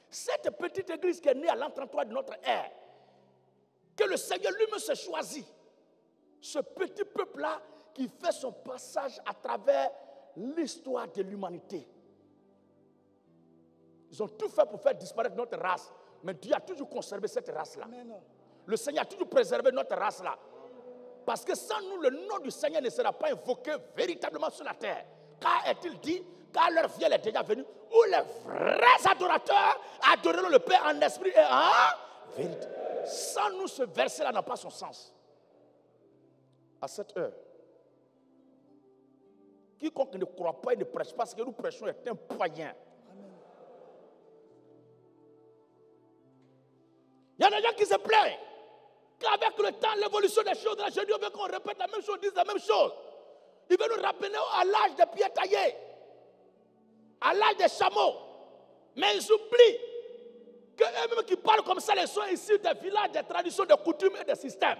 Cette petite église qui est née à l'an 33 de notre ère, que le Seigneur lui-même s'est choisi. Ce petit peuple-là qui fait son passage à travers l'histoire de l'humanité. Ils ont tout fait pour faire disparaître notre race. Mais Dieu a toujours conservé cette race-là. Le Seigneur a toujours préservé notre race-là. Parce que sans nous, le nom du Seigneur ne sera pas invoqué véritablement sur la terre. Car est-il dit, car leur fiel est déjà venu, où les vrais adorateurs adoreront le Père en esprit et en vérité. Sans nous, ce verset-là n'a pas son sens. À cette heure, quiconque ne croit pas et ne prêche pas ce que nous prêchons est un païen. Il y a des gens qui se plaignent qu'avec le temps, l'évolution des choses, je Dieu veut qu'on répète la même chose, dise la même chose. Il veut nous rappeler à l'âge des pieds taillés, à l'âge des chameaux. Mais ils oublient qu'eux-mêmes qui parlent comme ça, ils sont issus des villages, des traditions, des coutumes et des systèmes.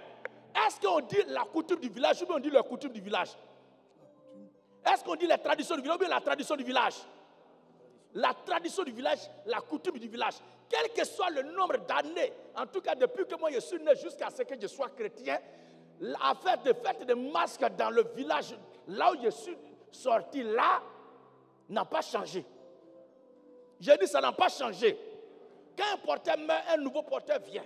Est-ce qu'on dit la coutume du village ou bien on dit la coutume du village? Est-ce qu'on dit la tradition du village ou bien la tradition du village? La tradition du village, la coutume du village. Quel que soit le nombre d'années, en tout cas depuis que moi je suis né jusqu'à ce que je sois chrétien, l'affaire de fête de masques dans le village, là où je suis sorti, là, n'a pas changé. J'ai dit ça n'a pas changé. Quand un porteur meurt, un nouveau porteur vient.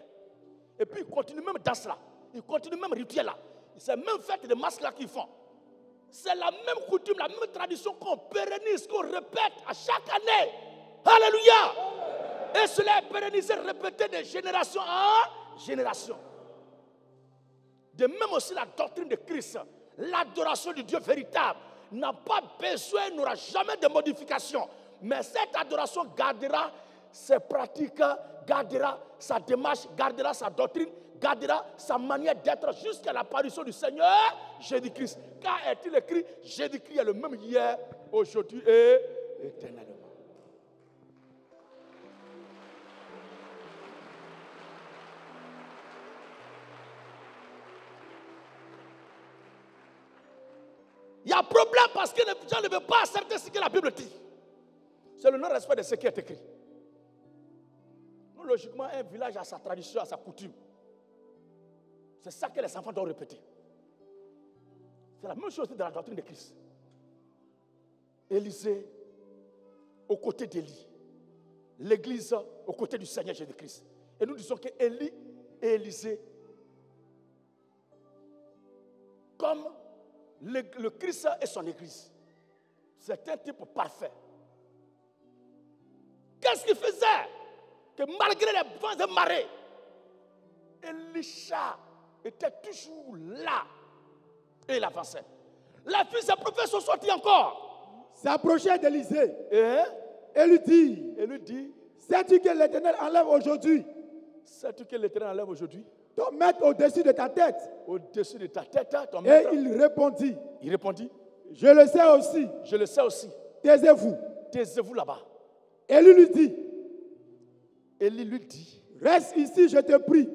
Et puis il continue même dans cela. Il continue même rituel là. C'est la même fête de masques là qu'ils font. C'est la même coutume, la même tradition qu'on pérennise, qu'on répète à chaque année. Alléluia! Et cela est pérennisé, répété de génération en génération. De même aussi la doctrine de Christ, l'adoration du Dieu véritable, n'a pas besoin, n'aura jamais de modification. Mais cette adoration gardera ses pratiques, gardera sa démarche, gardera sa doctrine, gardera sa manière d'être jusqu'à l'apparition du Seigneur Jésus-Christ. Car est-il écrit, Jésus-Christ est le même hier, aujourd'hui et éternellement. Il y a un problème parce que les gens ne veulent pas accepter ce que la Bible dit. C'est le non-respect de ce qui est écrit. Donc, logiquement, un village a sa tradition, a sa coutume. C'est ça que les enfants doivent répéter. C'est la même chose dans la doctrine de Christ. Élisée aux côtés d'Élie. L'église aux côtés du Seigneur Jésus-Christ. Et nous disons que Élie et Élisée, comme le Christ et son église, c'est un type parfait. Qu'est-ce qu'il faisait? Que malgré les vents et marées, Elisha était toujours là. Et il avançait. Les fils des prophètes sont sortis encore. S'approchait d'Élisée Et et lui dit, sais-tu que l'Éternel enlève aujourd'hui sais-tu que l'Éternel enlève aujourd'hui ton maître au-dessus de ta tête? Au-dessus de ta tête, ton Et maître. il répondit, Il répondit, je le sais aussi, je le sais aussi. taisez-vous. Taisez-vous là-bas. Élie lui dit, Élie lui dit, reste ici, je te prie,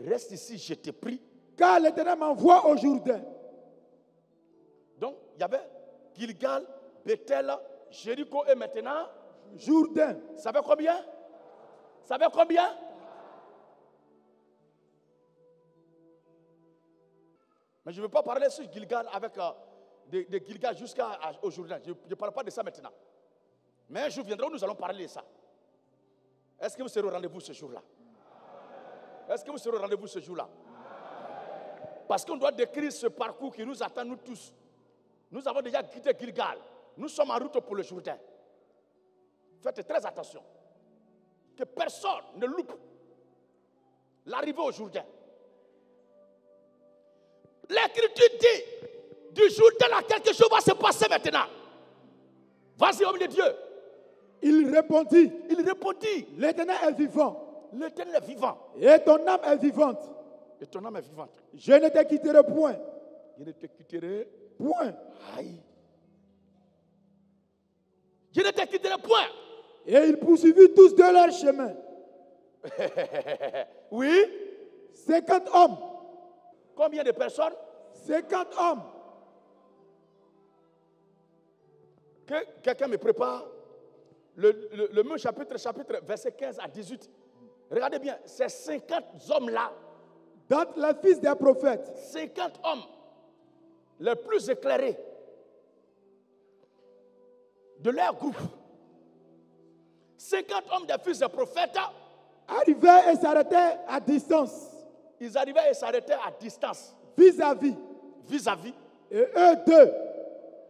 reste ici, je te prie. car l'Éternel m'envoie au Jourdain. Donc, il y avait Gilgal, Bethel, Jéricho et maintenant, Jourdain. ça fait combien? Ça fait combien? Mais je ne veux pas parler sur Gilgal avec de Gilgal jusqu'au Jourdain. Je ne parle pas de ça maintenant. Mais un jour viendra où nous allons parler de ça. Est-ce que vous serez au rendez-vous ce jour-là? Est-ce que vous serez au rendez-vous ce jour-là? Parce qu'on doit décrire ce parcours qui nous attend, nous tous. Nous avons déjà quitté Gilgal. Nous sommes en route pour le Jourdain. Faites très attention. Que personne ne loupe l'arrivée au Jourdain. L'Écriture dit, du Jourdain là, quelque chose va se passer maintenant. Vas-y, homme de Dieu. Il répondit, l'Éternel est vivant. L'Éternel est vivant. Et ton âme est vivante. Et ton âme est vivante. Je ne te quitterai point. Je ne te quitterai Point. Aïe. Je ne te quitterai point. Et ils poursuivirent tous de leur chemin. Oui. 50 hommes. Combien de personnes? 50 hommes. Que quelqu'un me prépare le même chapitre, verset 15 à 18. Regardez bien, ces 50 hommes-là, Dans les fils des prophètes, 50 hommes les plus éclairés de leur groupe, 50 hommes des fils des prophètes, arrivaient et s'arrêtaient à distance, ils arrivaient et s'arrêtaient à distance, vis-à-vis. vis-à-vis, Et eux deux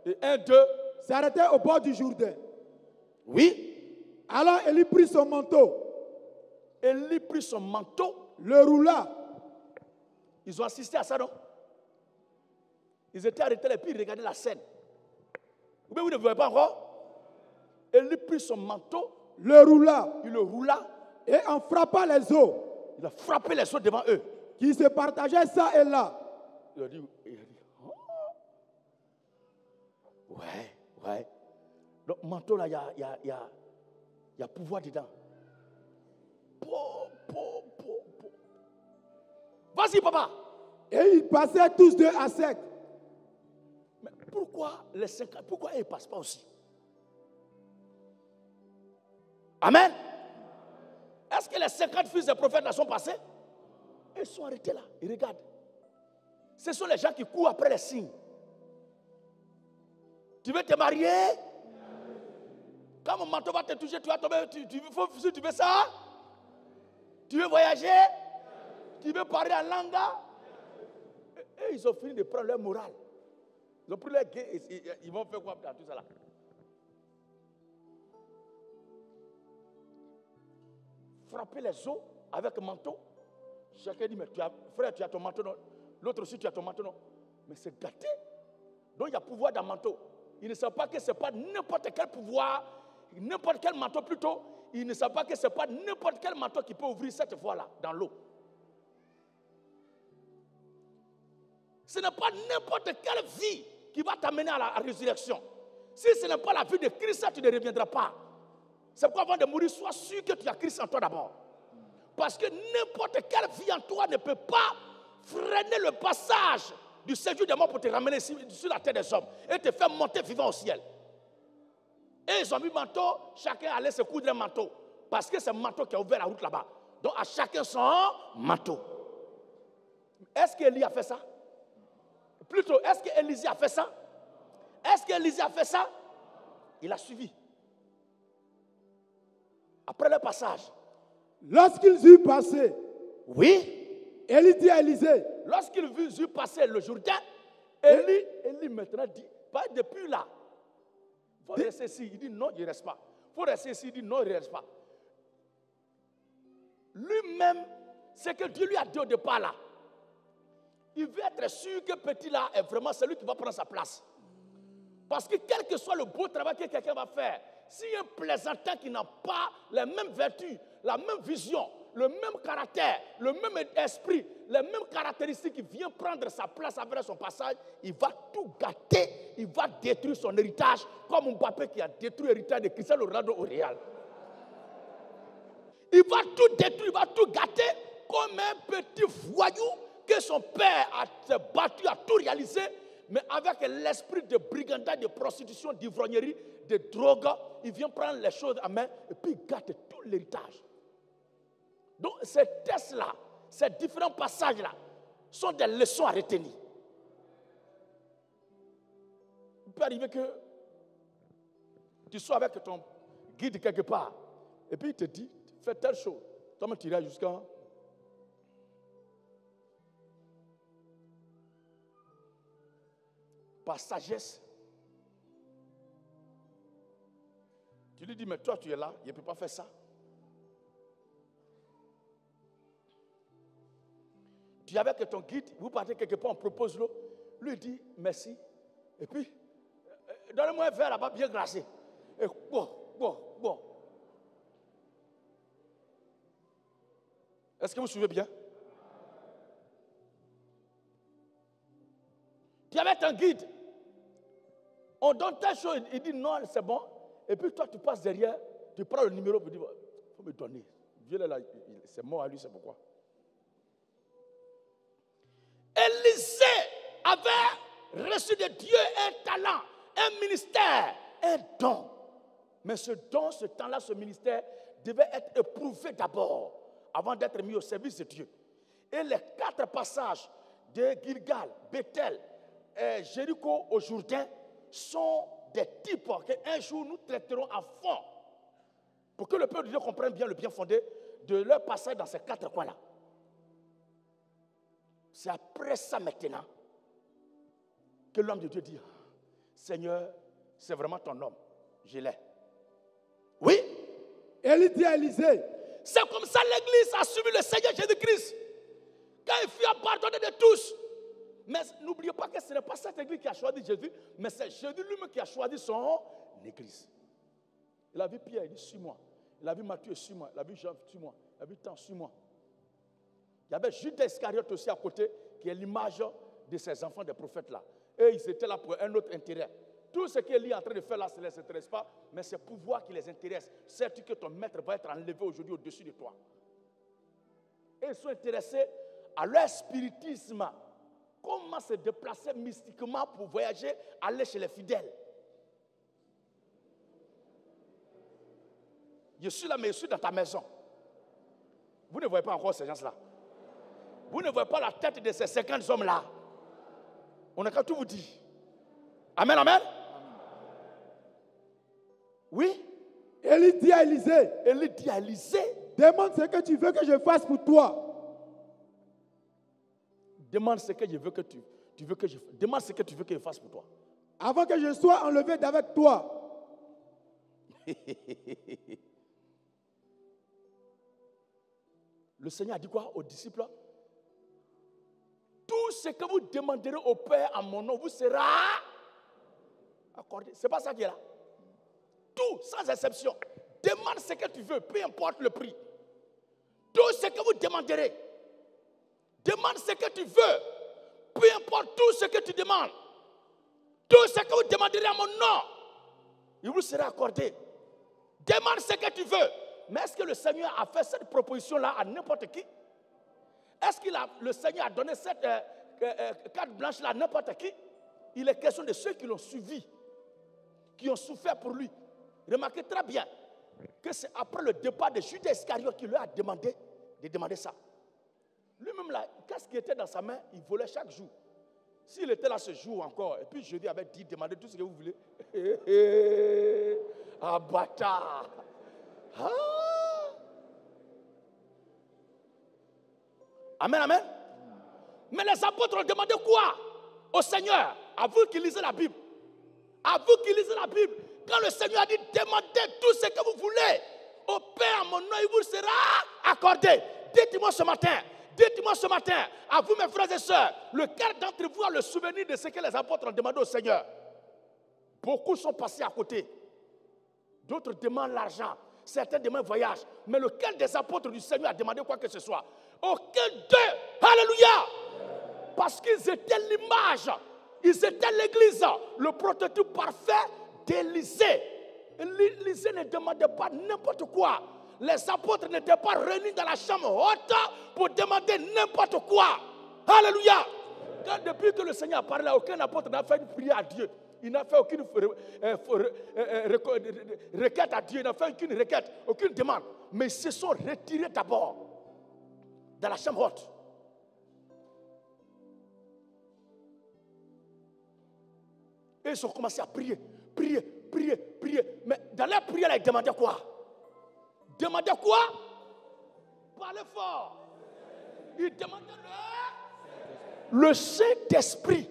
et un d'eux, s'arrêtaient au bord du Jourdain. oui, Alors Élie prit son manteau, Élie prit son manteau, le roula. ils ont assisté à ça, non? Ils étaient arrêtés et puis ils regardaient la scène. Mais vous ne voyez pas encore? Élie prit son manteau, Le roula il le roula, et en frappant les eaux il a frappé les autres devant eux. qui se partageaient ça et là. Il a dit, oh. Ouais. Donc, manteau là, il y a pouvoir dedans. Vas-y, papa. Et ils passaient tous deux à sec. Mais pourquoi les 50, pourquoi ils ne passent pas aussi? Amen. Est-ce que les 50 fils des prophètes là sont passés? Ils sont arrêtés là, ils regardent. Ce sont les gens qui courent après les signes. Tu veux te marier? Quand mon manteau va te toucher, tu vas tomber. Si tu veux ça? Tu veux voyager? Tu veux parler en langue? Et ils ont fini de prendre leur morale. Ils ont pris leur guet, ils vont faire quoi dans tout ça là? Frapper les os avec un manteau. Chacun dit, mais frère, tu as ton manteau, non? L'autre aussi, tu as ton manteau, non? Mais c'est gâté. Donc il y a pouvoir dans le manteau. Ils ne savent pas que ce n'est pas n'importe quel pouvoir, n'importe quel manteau plutôt. Ils ne savent pas que ce n'est pas n'importe quel manteau qui peut ouvrir cette voie-là, dans l'eau. Ce n'est pas n'importe quelle vie qui va t'amener à la résurrection. Si ce n'est pas la vie de Christ, tu ne reviendras pas. C'est pourquoi avant de mourir, sois sûr que tu as Christ en toi d'abord. Parce que n'importe quelle vie en toi ne peut pas freiner le passage du séjour des morts pour te ramener sur la terre des hommes et te faire monter vivant au ciel. Et ils ont mis manteau, chacun allait se coudre un manteau. Parce que c'est un manteau qui a ouvert la route là-bas. Donc à chacun son manteau. Est-ce qu'Élie a fait ça? Plutôt, est-ce qu'Élisée a fait ça? Est-ce qu'Élisée a fait ça? Il a suivi. Après le passage. Lorsqu'ils eurent passé, Oui. Élie dit à Élisée, Lorsqu'il vit passer le Jourdain, Élie maintenant dit, depuis là, il faut rester ici. Il dit non, je ne reste pas. faut rester ici, il dit non, il ne reste pas. Lui-même, c'est que Dieu lui a dit au départ là. Il veut être sûr que petit là est vraiment celui qui va prendre sa place. Parce que quel que soit le beau travail que quelqu'un va faire, si un plaisantin qui n'a pas les mêmes vertus, la même vision, le même caractère, le même esprit, les mêmes caractéristiques, qui vient prendre sa place après son passage, il va tout gâter, il va détruire son héritage, comme Mbappé qui a détruit l'héritage de Cristiano Ronaldo au Real. Il va tout détruire, il va tout gâter comme un petit voyou que son père a battu, a tout réalisé, mais avec l'esprit de brigandage, de prostitution, d'ivrognerie, de drogue, il vient prendre les choses à main et puis il gâte tout l'héritage. Donc ces tests-là, ces différents passages-là, sont des leçons à retenir. Il peut arriver que tu sois avec ton guide quelque part, et puis il te dit, fais telle chose. Toi, tu iras jusqu'à... Par sagesse. Tu lui dis, mais toi, tu es là, il ne peut pas faire ça. Tu es avec ton guide, vous partez quelque part, on propose l'eau. Lui dit, merci. Et puis, donnez-moi un verre là-bas bien glacé. Et bon. Est-ce que vous suivez bien? Tu es avec un guide. On donne telle chose, il dit non, c'est bon. Et puis toi, tu passes derrière, tu prends le numéro, tu dis, il faut me donner. Viens là, c'est mort à lui, c'est pourquoi. Élisée avait reçu de Dieu un talent, un ministère, un don. Mais ce don, ce temps-là, ce ministère devait être éprouvé d'abord, avant d'être mis au service de Dieu. Et les 4 passages de Gilgal, Bethel, Jéricho au Jourdain sont des types qu'un jour nous traiterons à fond pour que le peuple de Dieu comprenne bien le bien fondé de leur passage dans ces 4 coins-là. C'est après ça maintenant que l'homme de Dieu dit, Seigneur, c'est vraiment ton homme, je l'ai. Oui. Élie dit à Élisée, c'est comme ça l'église a suivi le Seigneur Jésus-Christ. Quand il fut pardonné de tous. Mais n'oubliez pas que ce n'est pas cette église qui a choisi Jésus, mais c'est Jésus lui-même qui a choisi son église. Il a vu Pierre, il dit, suis-moi. Il a vu Matthieu, suis-moi. Il a vu Jean, suis-moi. Il a vu Jean, suis-moi. Il y avait Judas Iscariote aussi à côté, qui est l'image de ces enfants des prophètes là. Et ils étaient là pour un autre intérêt. Tout ce qu'Élie est en train de faire là, ça ne les intéresse pas, mais c'est pouvoir qui les intéresse. Sais-tu que ton maître va être enlevé aujourd'hui au-dessus de toi? Et ils sont intéressés à leur spiritisme. Comment se déplacer mystiquement pour voyager, aller chez les fidèles. Je suis là, mais je suis dans ta maison. Vous ne voyez pas encore ces gens-là. Vous ne voyez pas la tête de ces 50 hommes-là. On n'a qu'à tout vous dire. Amen, amen. Oui. Élie dit à Élisée, demande ce que tu veux que je fasse pour toi. Demande ce que je veux que tu veux que je fasse. Demande ce que tu veux que je fasse pour toi. Avant que je sois enlevé d'avec toi. Le Seigneur a dit quoi aux disciples? Tout ce que vous demanderez au Père en mon nom vous sera accordé. C'est pas ça qui est là. Tout, sans exception. Demande ce que tu veux, peu importe le prix. Tout ce que vous demanderez. Demande ce que tu veux, peu importe tout ce que tu demandes. Tout ce que vous demanderez à mon nom, il vous sera accordé. Demande ce que tu veux. Mais est-ce que le Seigneur a fait cette proposition-là à n'importe qui? Est-ce que le Seigneur a donné cette carte blanche-là à n'importe qui? Il est question de ceux qui l'ont suivi, qui ont souffert pour lui. Remarquez très bien que c'est après le départ de Judas Iscariote qu'il leur a demandé de demander ça. Lui-même là, qu'est-ce qui était dans sa main? Il volait chaque jour. S'il était là ce jour encore, et puis Jésus avait dit, demandez tout ce que vous voulez. Ah, bâtard! Ah. Amen, amen. Mais les apôtres ont demandé quoi au Seigneur? À vous qui lisez la Bible. À vous qui lisez la Bible. Quand le Seigneur a dit demandez tout ce que vous voulez au Père en mon nom, il vous sera accordé. Dites-moi ce matin, à vous mes frères et sœurs, lequel d'entre vous a le souvenir de ce que les apôtres ont demandé au Seigneur? Beaucoup sont passés à côté. D'autres demandent l'argent. Certains demandent le voyage. Mais lequel des apôtres du Seigneur a demandé quoi que ce soit? Aucun d'eux. Alléluia. Parce qu'ils étaient l'image. Ils étaient l'église. Le prototype parfait d'Élisée. Élisée ne demandait pas n'importe quoi. Les apôtres n'étaient pas réunis dans la chambre haute pour demander n'importe quoi. Alléluia. Depuis que le Seigneur a parlé, aucun apôtre n'a fait une prière à Dieu. Il n'a fait aucune requête à Dieu. Il n'a fait aucune requête, aucune demande. Mais ils se sont retirés d'abord dans la chambre haute. Et ils ont commencé à prier. Mais dans leur prière, ils demandaient quoi? Parlez fort. Ils demandaient le Saint-Esprit.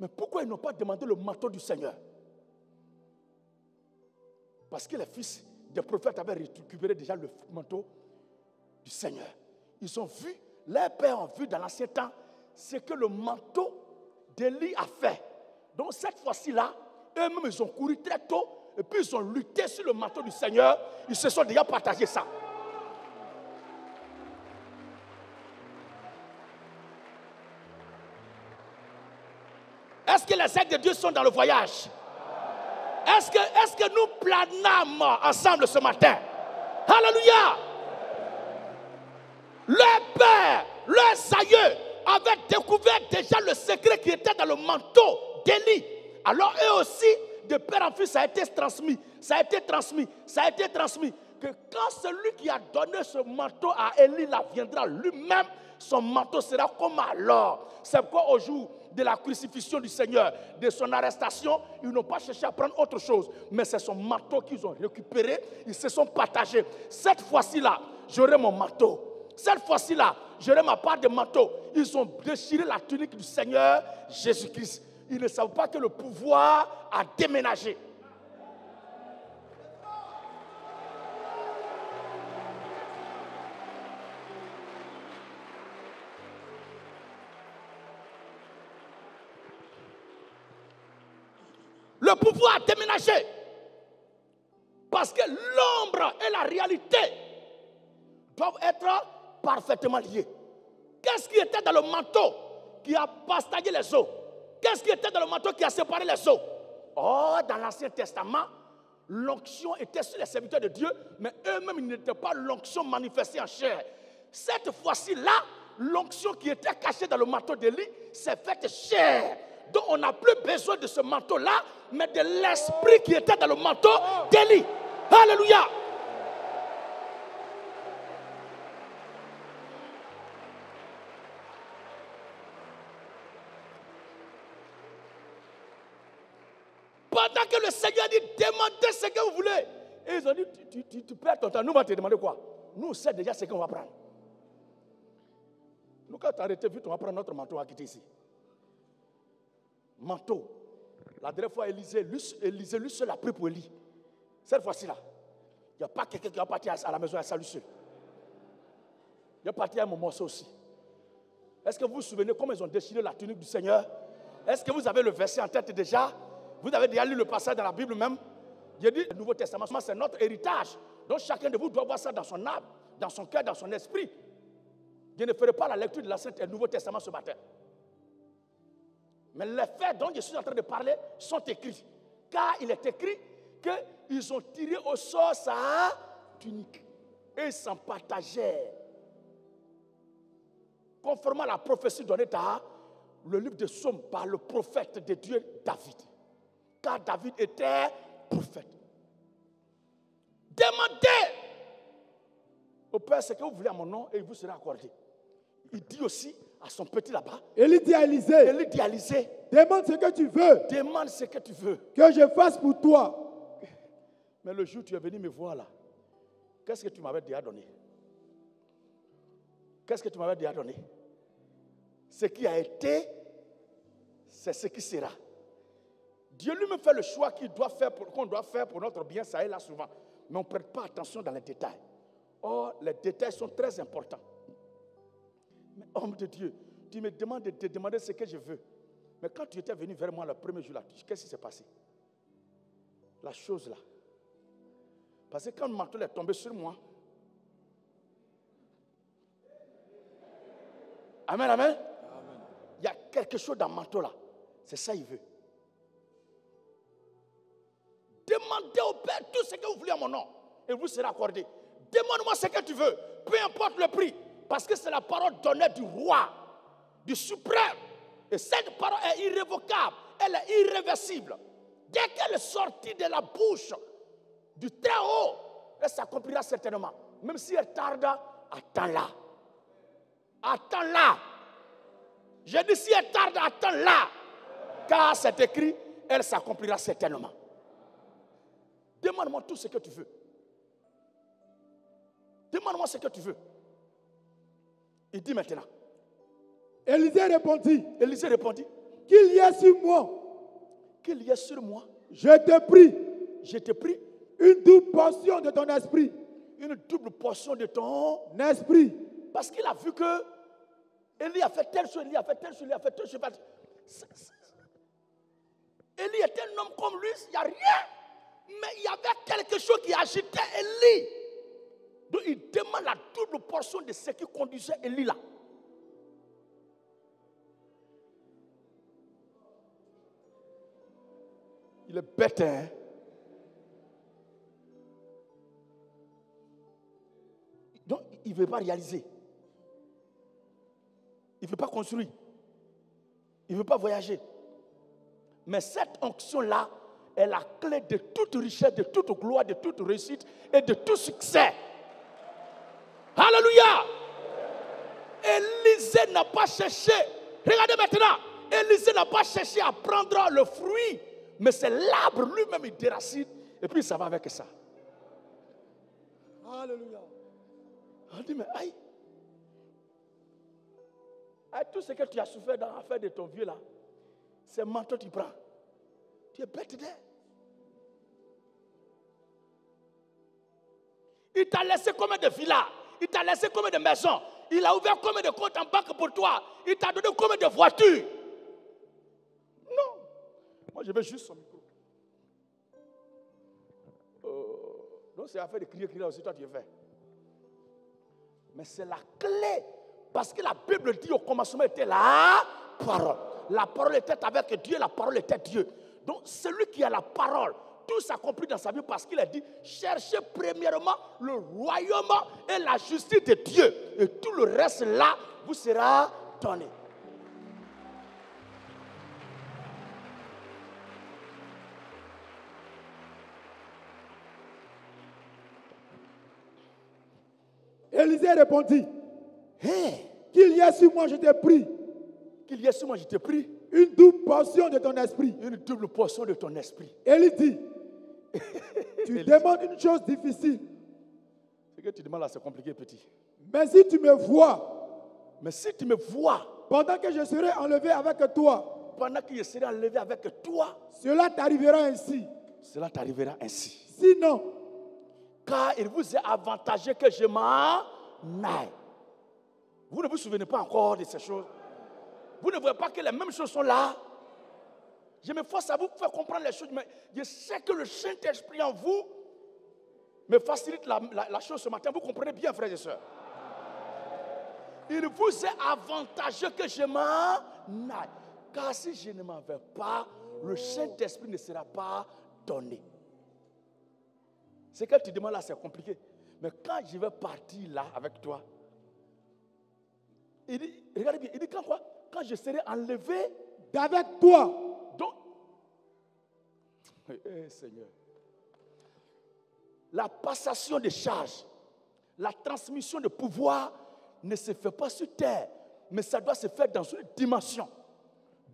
Mais pourquoi ils n'ont pas demandé le manteau du Seigneur? Parce que les fils des prophètes avaient récupéré déjà le manteau du Seigneur. Ils ont vu, leurs pères ont vu dans l'ancien temps ce que le manteau d'Élie a fait. Donc cette fois-ci-là, eux-mêmes ils ont couru très tôt et puis ils ont lutté sur le manteau du Seigneur. Ils se sont déjà partagé ça. Est-ce que les ailes de Dieu sont dans le voyage? Est-ce que nous planâmes ensemble ce matin? Alléluia! Leurs pères, leurs aïeux avaient découvert déjà le secret qui était dans le manteau d'Élie. Alors eux aussi, de père en fils, ça a été transmis. Que quand celui qui a donné ce manteau à Élie là viendra lui-même, son manteau sera comme alors. C'est pourquoi au jour de la crucifixion du Seigneur, de son arrestation, ils n'ont pas cherché à prendre autre chose. Mais c'est son manteau qu'ils ont récupéré, ils se sont partagés. Cette fois-ci-là, j'aurai mon manteau. Cette fois-ci-là, j'aurai ma part de manteau. Ils ont déchiré la tunique du Seigneur Jésus-Christ. Ils ne savent pas que le pouvoir a déménagé. Le pouvoir a déménagé. Parce que l'ombre et la réalité doivent être parfaitement liées. Qu'est-ce qui était dans le manteau qui a bastagné les eaux? Qu'est-ce qui était dans le manteau qui a séparé les eaux? Oh, dans l'Ancien Testament, l'onction était sur les serviteurs de Dieu, mais eux-mêmes, ils n'étaient pas l'onction manifestée en chair. Cette fois-ci-là, l'onction qui était cachée dans le manteau d'Élie s'est faite chair. Donc on n'a plus besoin de ce manteau-là, mais de l'esprit qui était dans le manteau d'Élie. Alléluia! Pendant que le Seigneur a dit, demandez ce que vous voulez. Et ils ont dit, tu perds ton temps. Nous, on va te demander quoi? Nous, on sait déjà ce qu'on va prendre. Nous, quand tu as arrêté vite, on va prendre notre manteau, on va quitter ici. Manteau. La dernière fois, Élisée, lui seul a pris pour Élie. Cette fois-ci-là, il n'y a pas quelqu'un qui va partir à la maison et salut seul. Il va partir à mon morceau aussi. Est-ce que vous vous souvenez comment ils ont déchiré la tunique du Seigneur? Est-ce que vous avez le verset en tête déjà? Vous avez déjà lu le passage dans la Bible même? J'ai dit, le Nouveau Testament, c'est notre héritage. Donc chacun de vous doit voir ça dans son âme, dans son cœur, dans son esprit. Je ne ferai pas la lecture de l'Ancien et du Nouveau Testament ce matin. Mais les faits dont je suis en train de parler sont écrits. Car il est écrit qu'ils ont tiré au sort sa tunique. Et ils s'en partagèrent. Conformément à la prophétie donnée dans le livre de Psaumes par le prophète de Dieu David. Car David était prophète. Demandez au Père ce que vous voulez à mon nom et il vous sera accordé. Il dit aussi à son petit là-bas. Élie dit à Élisée, demande ce que tu veux. Demande ce que tu veux. Que je fasse pour toi. Mais le jour où tu es venu me voir là, qu'est-ce que tu m'avais déjà donné? Qu'est-ce que tu m'avais déjà donné? Ce qui a été, c'est ce qui sera. Dieu lui-même fait le choix qu'on doit faire pour notre bien, ça est là souvent. Mais on ne prête pas attention dans les détails. Or, les détails sont très importants. Mais homme de Dieu, tu me demandes de te demander ce que je veux. Mais quand tu étais venu vers moi le premier jour là, qu'est-ce qui s'est passé? La chose là. Parce que quand le manteau est tombé sur moi, amen, amen. Il y a quelque chose dans le manteau là. C'est ça qu'il veut. Demandez au Père tout ce que vous voulez à mon nom. Et vous serez accordé. Demande-moi ce que tu veux. Peu importe le prix. Parce que c'est la parole donnée du roi. Du suprême. Et cette parole est irrévocable. Elle est irréversible. Dès qu'elle est sortie de la bouche du très haut, elle s'accomplira certainement. Même si elle tarde, attends-la. Attends-la. Je dis si elle tarde, attends-la. Car c'est écrit, elle s'accomplira certainement. Demande-moi tout ce que tu veux. Demande-moi ce que tu veux. Il dit maintenant. Élisée répondit. Qu'il y ait sur moi. Qu'il y ait sur moi. Je te prie. Je te prie. Une double portion de ton esprit. Une double portion de ton esprit. Parce qu'il a vu que Élie a fait telle chose, Élie a fait telle chose, Élie a fait telle chose. Élie était un homme comme lui, il n'y a rien. Mais il y avait quelque chose qui agitait Élie. Donc il demande la double portion de ce qui conduisait Élie là. Il est bête, hein? Donc il ne veut pas réaliser. Il ne veut pas construire. Il ne veut pas voyager. Mais cette onction-là est la clé de toute richesse, de toute gloire, de toute réussite et de tout succès. Alléluia! Élisée n'a pas cherché. Regardez maintenant. Élisée n'a pas cherché à prendre le fruit. Mais c'est l'arbre lui-même, il déracine. Et puis ça va avec ça. Alléluia. On dit, mais aïe. Tout ce que tu as souffert dans l'affaire de ton vieux là, c'est manteau que tu prends. Tu es bête d'air. Il t'a laissé combien de villas? Il t'a laissé combien de maisons? Il a ouvert combien de comptes en banque pour toi? Il t'a donné combien de voitures? Non. Moi, je veux juste son micro. Donc, c'est affaire de crier aussi, toi tu es fait. Mais c'est la clé. Parce que la Bible dit au commencement était la parole. La parole était avec Dieu, la parole était Dieu. Donc celui qui a la parole, tout s'accomplit dans sa vie parce qu'il a dit, cherchez premièrement le royaume et la justice de Dieu. Et tout le reste là vous sera donné. Élisée répondit. Hey. Qu'il y ait sur moi, je te prie. Qu'il y ait sur moi, je te prie. Une double portion de ton esprit. Une double portion de ton esprit. Élie dit. Tu demandes une chose difficile. Ce que tu demandes là, c'est compliqué, petit. Mais si tu me vois. Mais si tu me vois. Pendant que je serai enlevé avec toi. Pendant que je serai enlevé avec toi. Cela t'arrivera ainsi. Cela t'arrivera ainsi. Sinon. Car il vous est avantageux que je m'en aille. Vous ne vous souvenez pas encore de ces choses? Vous ne voyez pas que les mêmes choses sont là? Je me force à vous faire comprendre les choses, mais je sais que le Saint-Esprit en vous me facilite la chose ce matin. Vous comprenez bien, frères et sœurs? Il vous est avantageux que je m'en aille. Car si je ne m'en vais pas, le Saint-Esprit ne sera pas donné. Ce que tu demandes là, c'est compliqué. Mais quand je vais partir là avec toi, il dit, regardez bien, il dit quand quoi? Quand je serai enlevé d'avec toi. Donc, Seigneur, la passation de charges, la transmission de pouvoir ne se fait pas sur terre, mais ça doit se faire dans une dimension.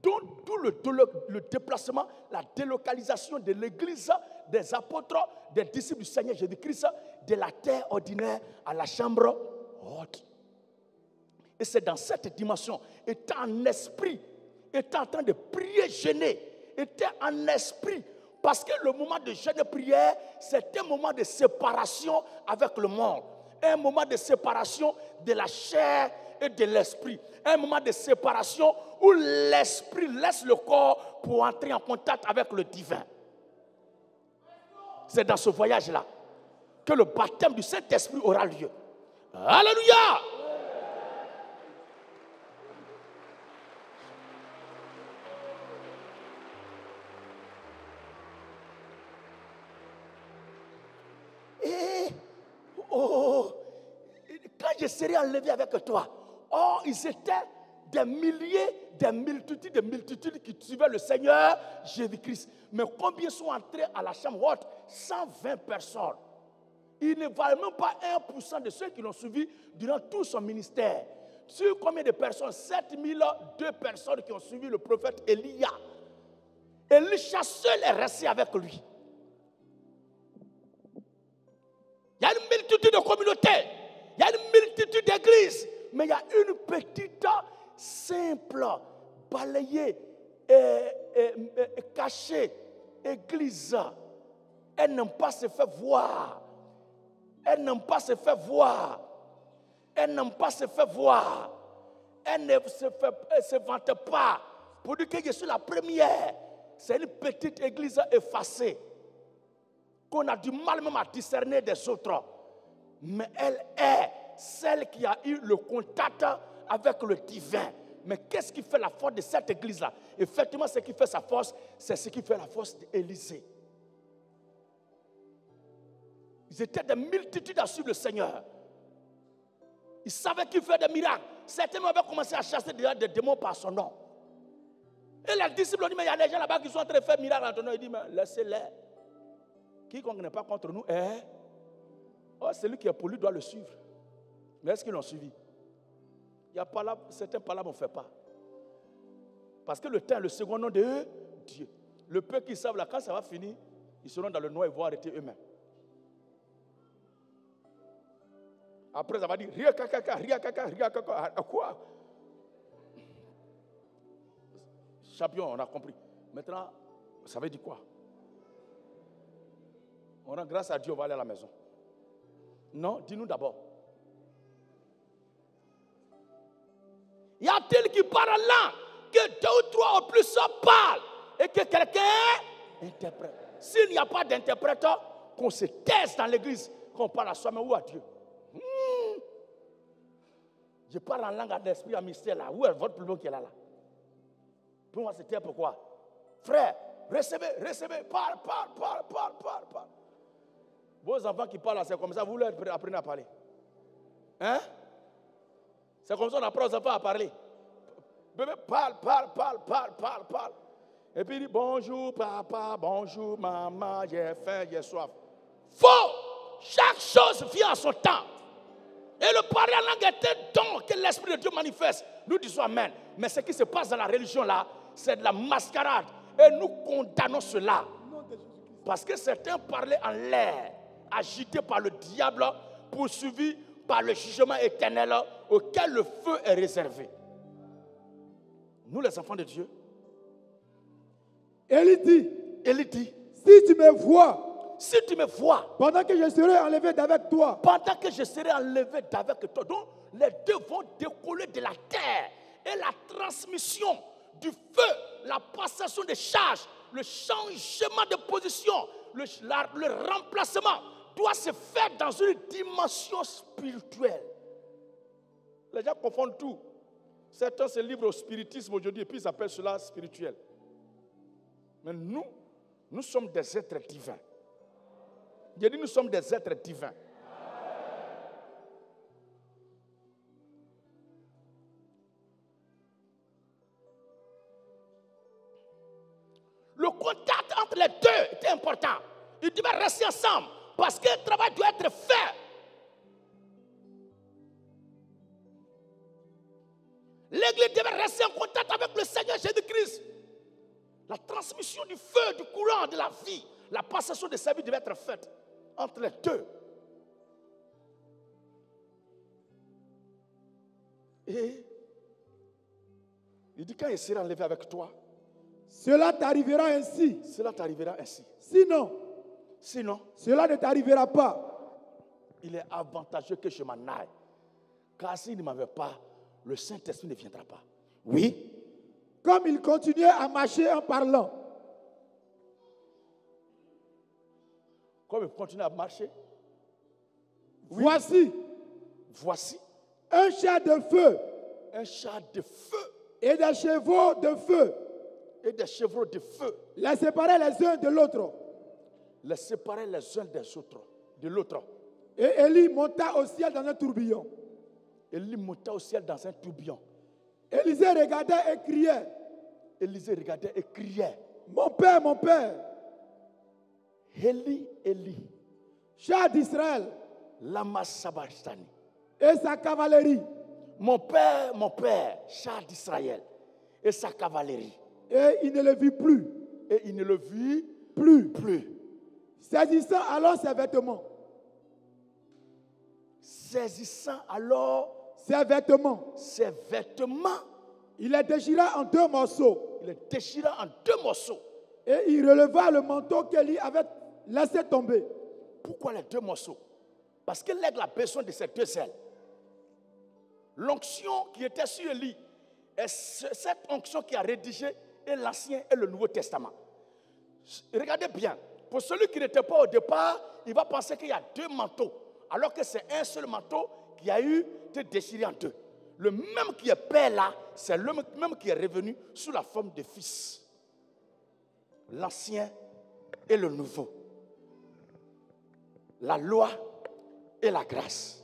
Donc, tout le déplacement, la délocalisation de l'église, des apôtres, des disciples du Seigneur Jésus-Christ, de la terre ordinaire à la chambre haute. Et c'est dans cette dimension, étant en esprit, étant en train de prier, jeûner, était en esprit. Parce que le moment de jeûne et prière, c'est un moment de séparation avec le monde. Un moment de séparation de la chair et de l'esprit. Un moment de séparation où l'esprit laisse le corps pour entrer en contact avec le divin. C'est dans ce voyage-là que le baptême du Saint-Esprit aura lieu. Alléluia! Et quand je serai enlevé avec toi, ils étaient des milliers, des multitudes qui suivaient le Seigneur Jésus-Christ. Mais combien sont entrés à la chambre haute? 120 personnes. Il ne valait même pas 1% de ceux qui l'ont suivi durant tout son ministère. Sur combien de personnes? 7002 personnes qui ont suivi le prophète Élia. Élisha seul est resté avec lui. Il y a une multitude de communautés, il y a une multitude d'églises, mais il y a une petite, simple, balayée, cachée église. Elle n'aime pas se faire voir. Elle n'aime pas se faire voir. Elle n'aime pas se faire voir. Elle ne se vante pas pour dire que je suis la première. C'est une petite église effacée qu'on a du mal même à discerner des autres. Mais elle est celle qui a eu le contact avec le divin. Mais qu'est-ce qui fait la force de cette église-là? Effectivement, ce qui fait sa force, c'est ce qui fait la force d'Élisée. Ils étaient des multitudes à suivre le Seigneur. Ils savaient qu'il fait des miracles. Certains avaient commencé à chasser déjà des démons par son nom. Et les disciples ont dit, mais il y a des gens là-bas qui sont en train de faire miracle en ton nom. Il dit, mais laissez-les. Quiconque n'est pas contre nous est... celui qui est pour lui doit le suivre. Mais est-ce qu'ils l'ont suivi? Il y a pas là, certains par là on ne fait pas. Parce que le temps est le second nom de Dieu. Le peu qui savent là, quand ça va finir, ils seront dans le noir et vont arrêter eux-mêmes. Après, ça va dire, ria kaka, quoi? Champion, on a compris. Maintenant, ça veut dire quoi? On rend grâce à Dieu, on va aller à la maison. Non, dis-nous d'abord. Y a-t-il qui parle en langue, que 2 ou 3 ou plus parlent et que quelqu'un interprète? S'il n'y a pas d'interprète, qu'on se taise dans l'église, qu'on parle à soi-même ou à Dieu. Je parle en langue à l'esprit, à mystère là. Où est votre plus long qui est là? Pour moi, c'était pourquoi? Frère, recevez, parle. Vos enfants qui parlent, c'est comme ça, vous leur apprenez à parler. Hein? C'est comme ça qu'on apprend aux enfants à parler. Bébé, parle. Et puis il dit, bonjour papa, bonjour maman, j'ai faim, j'ai soif. Faux! Chaque chose vient à son temps. Et le parler en langue est un don que l'Esprit de Dieu manifeste. Nous disons Amen. Mais ce qui se passe dans la religion là, c'est de la mascarade. Et nous condamnons cela. Parce que certains parlaient en l'air, agités par le diable, poursuivis par le jugement éternel auquel le feu est réservé. Nous les enfants de Dieu. Élie dit, si tu me vois, pendant que je serai enlevé d'avec toi, donc les deux vont décoller de la terre et la transmission du feu, la passation des charges, le changement de position, le remplacement doit se faire dans une dimension spirituelle. Les gens confondent tout. Certains se livrent au spiritisme aujourd'hui et puis ils appellent cela spirituel. Mais nous sommes des êtres divins. J'ai dit nous sommes des êtres divins. Le contact entre les deux était important. Ils devaient rester ensemble parce que le travail doit être fait. L'Église devait rester en contact avec le Seigneur Jésus-Christ. La transmission du feu, du courant, de la vie, la passation de sa vie devait être faite entre les deux. Et il dit, quand il sera enlevé avec toi, Cela t'arrivera ainsi. Cela t'arrivera ainsi. Sinon, cela ne t'arrivera pas. Il est avantageux que je m'en aille. Car s'il ne m'avait pas, le Saint-Esprit ne viendra pas. Oui. Comme il continuait à marcher en parlant. Comme il continuait à marcher. Oui. Voici. Un char de feu. Un char de feu. Et des chevaux de feu. Et des chevaux de feu. Les séparer les uns de l'autre. Les séparer les uns des autres. De l'autre. Et Élie monta au ciel dans un tourbillon. Élie monta au ciel dans un tourbillon. Élisée regardait et criait. Élisée regardait et criait. Mon père, mon père. Élie, Élie. Char d'Israël. Lama sabachthani. Et sa cavalerie. Mon père, char d'Israël. Et sa cavalerie. Et il ne le vit plus. Et il ne le vit plus. Saisissant alors ses vêtements. Saisissant alors ses vêtements. Il les déchira en 2 morceaux. Il les déchira en 2 morceaux. Et il releva le manteau qu'Élie avait laissé tomber. Pourquoi les 2 morceaux? Parce que l'aigle a besoin de ces 2 ailes. L'onction qui était sur Élie est cette onction qui a rédigé l'Ancien et le Nouveau Testament. Regardez bien. Pour celui qui n'était pas au départ, il va penser qu'il y a 2 manteaux. Alors que c'est un seul manteau qui a eu été déchiré en 2. Le même qui est père là, c'est le même qui est revenu sous la forme de fils. L'Ancien et le Nouveau. La loi et la grâce.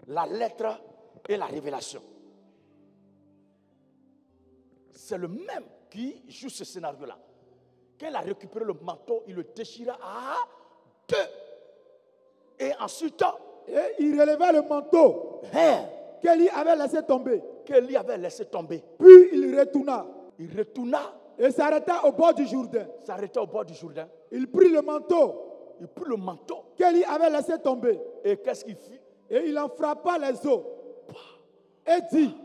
La lettre et la révélation. C'est le même qui joue ce scénario-là. Quand il a récupéré le manteau, il le déchira à 2. Et ensuite, et il releva le manteau qu'Élie avait laissé tomber. Puis il retourna. Et s'arrêta au bord du Jourdain. Il prit le manteau. Qu'Élie avait laissé tomber. Et qu'est-ce qu'il fit? Et il en frappa les os. Et dit,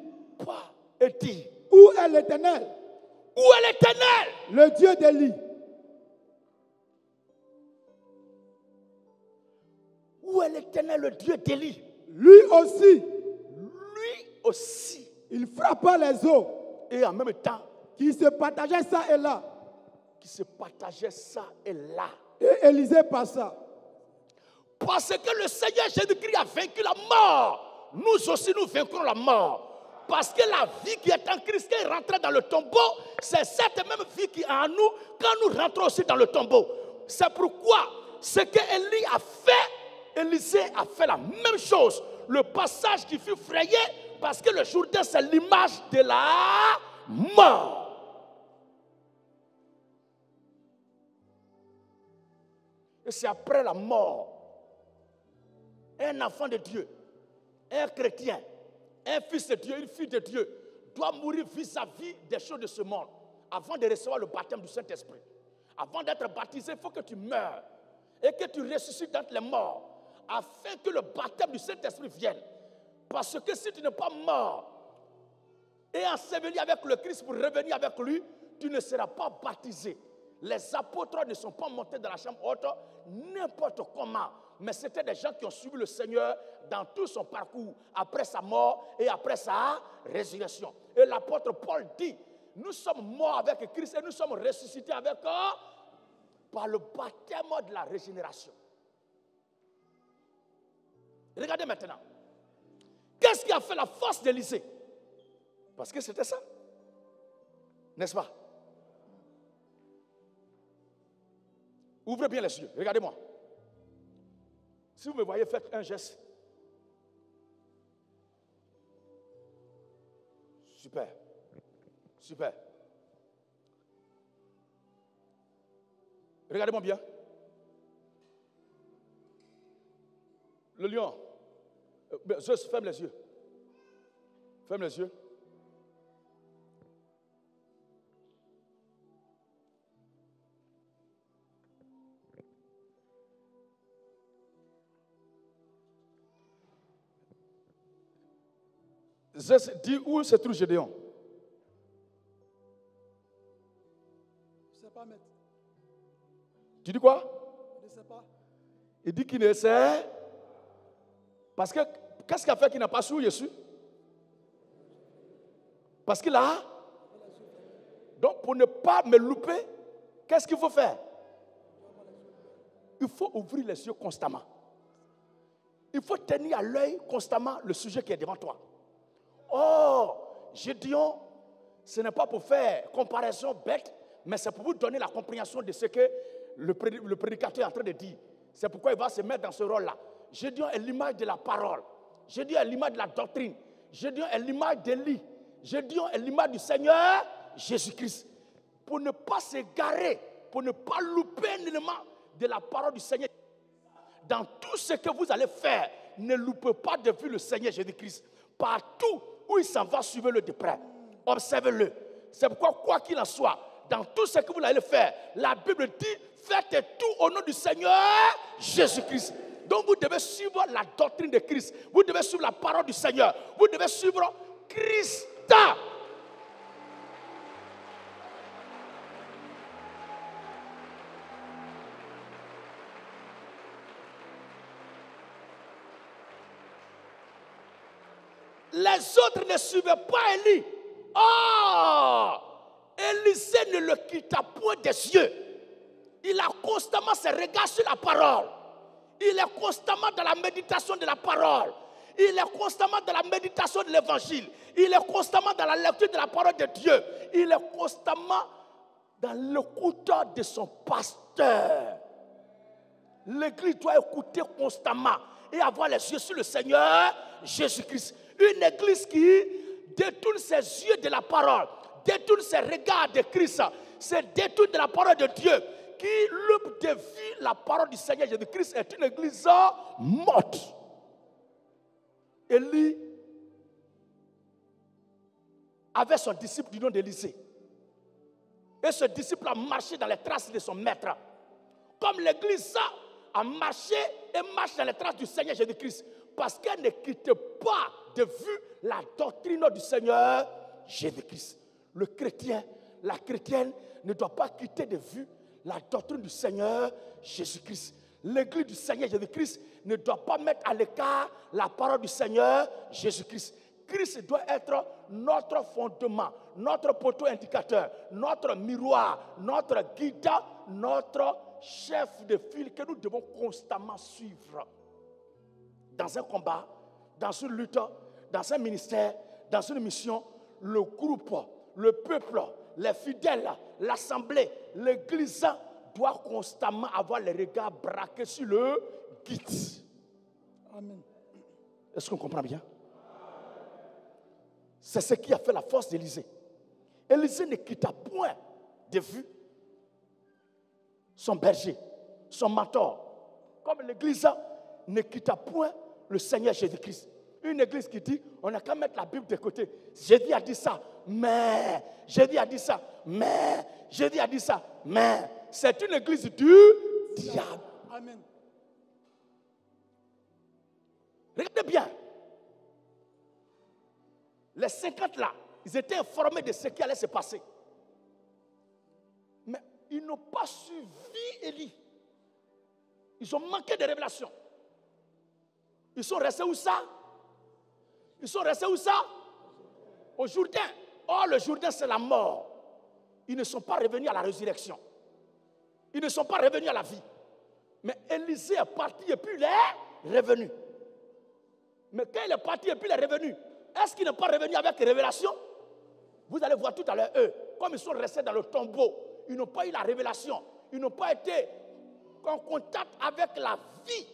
où est l'Éternel? Le Dieu d'Élie. Où est l'Éternel, le Dieu d'Élie? Lui aussi. Il frappa les os. Et en même temps, qui se partageaient ça et là. Et Élisée passa. Parce que le Seigneur Jésus-Christ a vaincu la mort. Nous aussi, nous vaincrons la mort. Parce que la vie qui est en Christ, qui est rentrée dans le tombeau, c'est cette même vie qui est en nous quand nous rentrons aussi dans le tombeau. C'est pourquoi ce que Élie a fait, Élisée a fait la même chose. Le passage qui fut frayé, parce que le Jourdain, c'est l'image de la mort. Et c'est après la mort, un enfant de Dieu, un chrétien, un fils de Dieu, une fille de Dieu, doit mourir vis-à-vis des choses de ce monde avant de recevoir le baptême du Saint-Esprit. Avant d'être baptisé, il faut que tu meures et que tu ressuscites d'entre les morts afin que le baptême du Saint-Esprit vienne. Parce que si tu n'es pas mort et enseveli avec le Christ pour revenir avec lui, tu ne seras pas baptisé. Les apôtres ne sont pas montés dans la chambre haute n'importe comment. Mais c'était des gens qui ont suivi le Seigneur dans tout son parcours, après sa mort et après sa résurrection. Et l'apôtre Paul dit, nous sommes morts avec Christ et nous sommes ressuscités avec par le baptême de la régénération. Regardez maintenant. Qu'est-ce qui a fait la force d'Élisée? Parce que c'était ça. N'est-ce pas? Ouvrez bien les yeux, regardez-moi. Si vous me voyez, faites un geste. Super. Super. Regardez-moi bien. Le lion. Juste ferme les yeux. Ferme les yeux. Dis où se trouve Gédéon? pas, maître. Tu dis quoi? Je ne sais pas. Il dit qu'il ne sait. Parce que, qu'est-ce qu'il a fait qu'il n'a pas su Jésus? Parce qu'il a. Donc, pour ne pas me louper, qu'est-ce qu'il faut faire? Il faut ouvrir les yeux constamment. Il faut tenir à l'œil constamment le sujet qui est devant toi. Oh, Gédéon, ce n'est pas pour faire comparaison bête, mais c'est pour vous donner la compréhension de ce que le prédicateur est en train de dire. C'est pourquoi il va se mettre dans ce rôle-là. Gédéon est l'image de la parole. Gédéon est l'image de la doctrine. Gédéon est l'image d'Élie. Gédéon est l'image du Seigneur Jésus-Christ. Pour ne pas s'égarer, pour ne pas louper un élément de la parole du Seigneur. Dans tout ce que vous allez faire, ne loupez pas de vue le Seigneur Jésus-Christ. Partout où il s'en va, suivez-le de près. Observez-le. C'est pourquoi, quoi qu'il en soit, dans tout ce que vous allez faire, la Bible dit, faites tout au nom du Seigneur Jésus-Christ. Donc vous devez suivre la doctrine de Christ. Vous devez suivre la parole du Seigneur. Vous devez suivre Christ. Les autres ne suivaient pas Élie. Oh! Élisée ne le quitta point des yeux. Il a constamment ses regards sur la parole. Il est constamment dans la méditation de la parole. Il est constamment dans la méditation de l'évangile. Il est constamment dans la lecture de la parole de Dieu. Il est constamment dans l'écoute de son pasteur. L'église doit écouter constamment et avoir les yeux sur le Seigneur Jésus-Christ. Une église qui détourne ses yeux de la parole, détourne ses regards de Christ, se détourne de la parole de Dieu, qui loupe de vue la parole du Seigneur Jésus-Christ, est une église morte. Élie avait son disciple du nom d'Élisée. Et ce disciple a marché dans les traces de son maître. Comme l'église a marché et marche dans les traces du Seigneur Jésus-Christ. Parce qu'elle ne quitte pas de vue la doctrine du Seigneur Jésus-Christ. Le chrétien, la chrétienne ne doit pas quitter de vue la doctrine du Seigneur Jésus-Christ. L'église du Seigneur Jésus-Christ ne doit pas mettre à l'écart la parole du Seigneur Jésus-Christ. Christ doit être notre fondement, notre poteau indicateur, notre miroir, notre guide, notre chef de file que nous devons constamment suivre. Dans un combat, dans une lutte, dans un ministère, dans une mission, le groupe, le peuple, les fidèles, l'assemblée, l'église doit constamment avoir les regards braqués sur le guide. Amen. Est-ce qu'on comprend bien? C'est ce qui a fait la force d'Élisée. Élisée ne quitta point de vue son berger, son mentor. Comme l'église ne quitta point le Seigneur Jésus-Christ. Une église qui dit, on n'a qu'à mettre la Bible de côté. Jésus a dit ça, mais. Jésus a dit ça, mais. Jésus a dit ça, mais. C'est une église du diable. Amen. Regardez bien. Les 50 là, ils étaient informés de ce qui allait se passer. Mais ils n'ont pas suivi Élie. Ils ont manqué de révélation. Ils sont restés où ça? Ils sont restés où ça? Au Jourdain. Or, le Jourdain, c'est la mort. Ils ne sont pas revenus à la résurrection. Ils ne sont pas revenus à la vie. Mais Élisée est parti et puis il est revenu. Mais quand il est parti et puis il est revenu, est-ce qu'il n'est pas revenu avec révélation? Vous allez voir tout à l'heure, eux, comme ils sont restés dans le tombeau, ils n'ont pas eu la révélation. Ils n'ont pas été en contact avec la vie.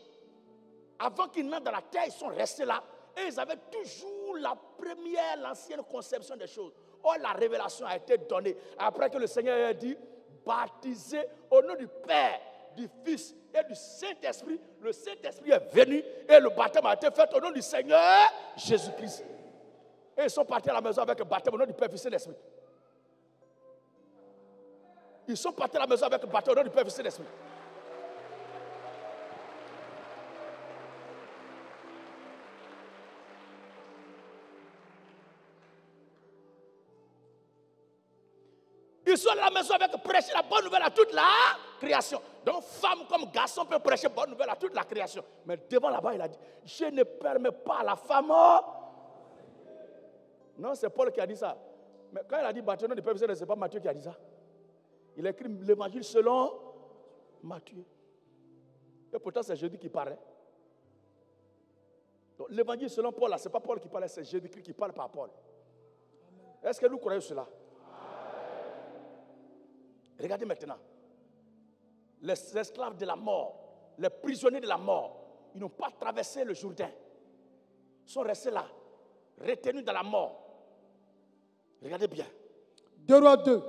Avant qu'ils n'entrent dans la terre, ils sont restés là. Et ils avaient toujours l'ancienne conception des choses. Or, la révélation a été donnée. Après que le Seigneur a dit, baptisez au nom du Père, du Fils et du Saint-Esprit. Le Saint-Esprit est venu et le baptême a été fait au nom du Seigneur Jésus-Christ. Et ils sont partis à la maison avec le baptême au nom du Père, Fils et l'Esprit. Ils sont partis à la maison avec le baptême au nom du Père, Fils et l'Esprit. Ils sont à la maison avec prêcher la bonne nouvelle à toute la création. Donc, femme comme garçon peut prêcher bonne nouvelle à toute la création. Mais devant là-bas, il a dit, je ne permets pas à la femme. Non, c'est Paul qui a dit ça. Mais quand il a dit bâtiment du peuple, ce n'est pas Matthieu qui a dit ça. Il a écrit l'évangile selon Matthieu. Et pourtant, c'est Jésus qui parlait. Donc, l'évangile selon Paul, ce n'est pas Paul qui parlait, c'est Jésus-Christ qui parle par Paul. Est-ce que nous croyons cela? Regardez maintenant. Les esclaves de la mort, les prisonniers de la mort, ils n'ont pas traversé le Jourdain. Ils sont restés là, retenus dans la mort. Regardez bien. 2 Rois 2.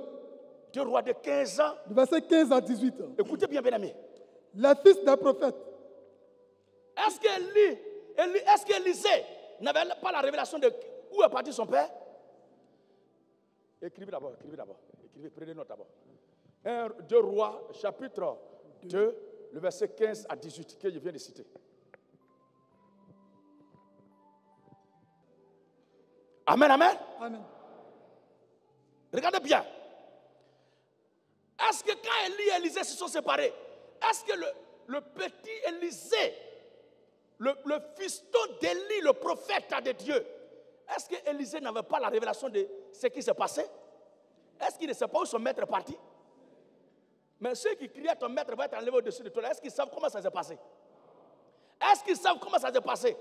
2 Rois de 15 ans. Verset 15 à 18. Écoutez bien, bien aimé. Les fils d'un prophète. Est-ce qu'Élisée n'avait pas la révélation de où est parti son père? Écrivez d'abord. Écrivez, prenez note d'abord. 2 Rois, chapitre 2, le verset 15 à 18, que je viens de citer. Amen, amen. Amen. Regardez bien. Est-ce que quand Élie et Élisée se sont séparés, est-ce que le petit Élisée, le fiston d'Élie, le prophète de Dieu, est-ce que Élisée n'avait pas la révélation de ce qui s'est passé? Est-ce qu'il ne sait pas où son maître est parti? Mais ceux qui criaient ton maître va être enlevé au-dessus de toi, est-ce qu'ils savent comment ça s'est passé? Est-ce qu'ils savent comment ça s'est passé?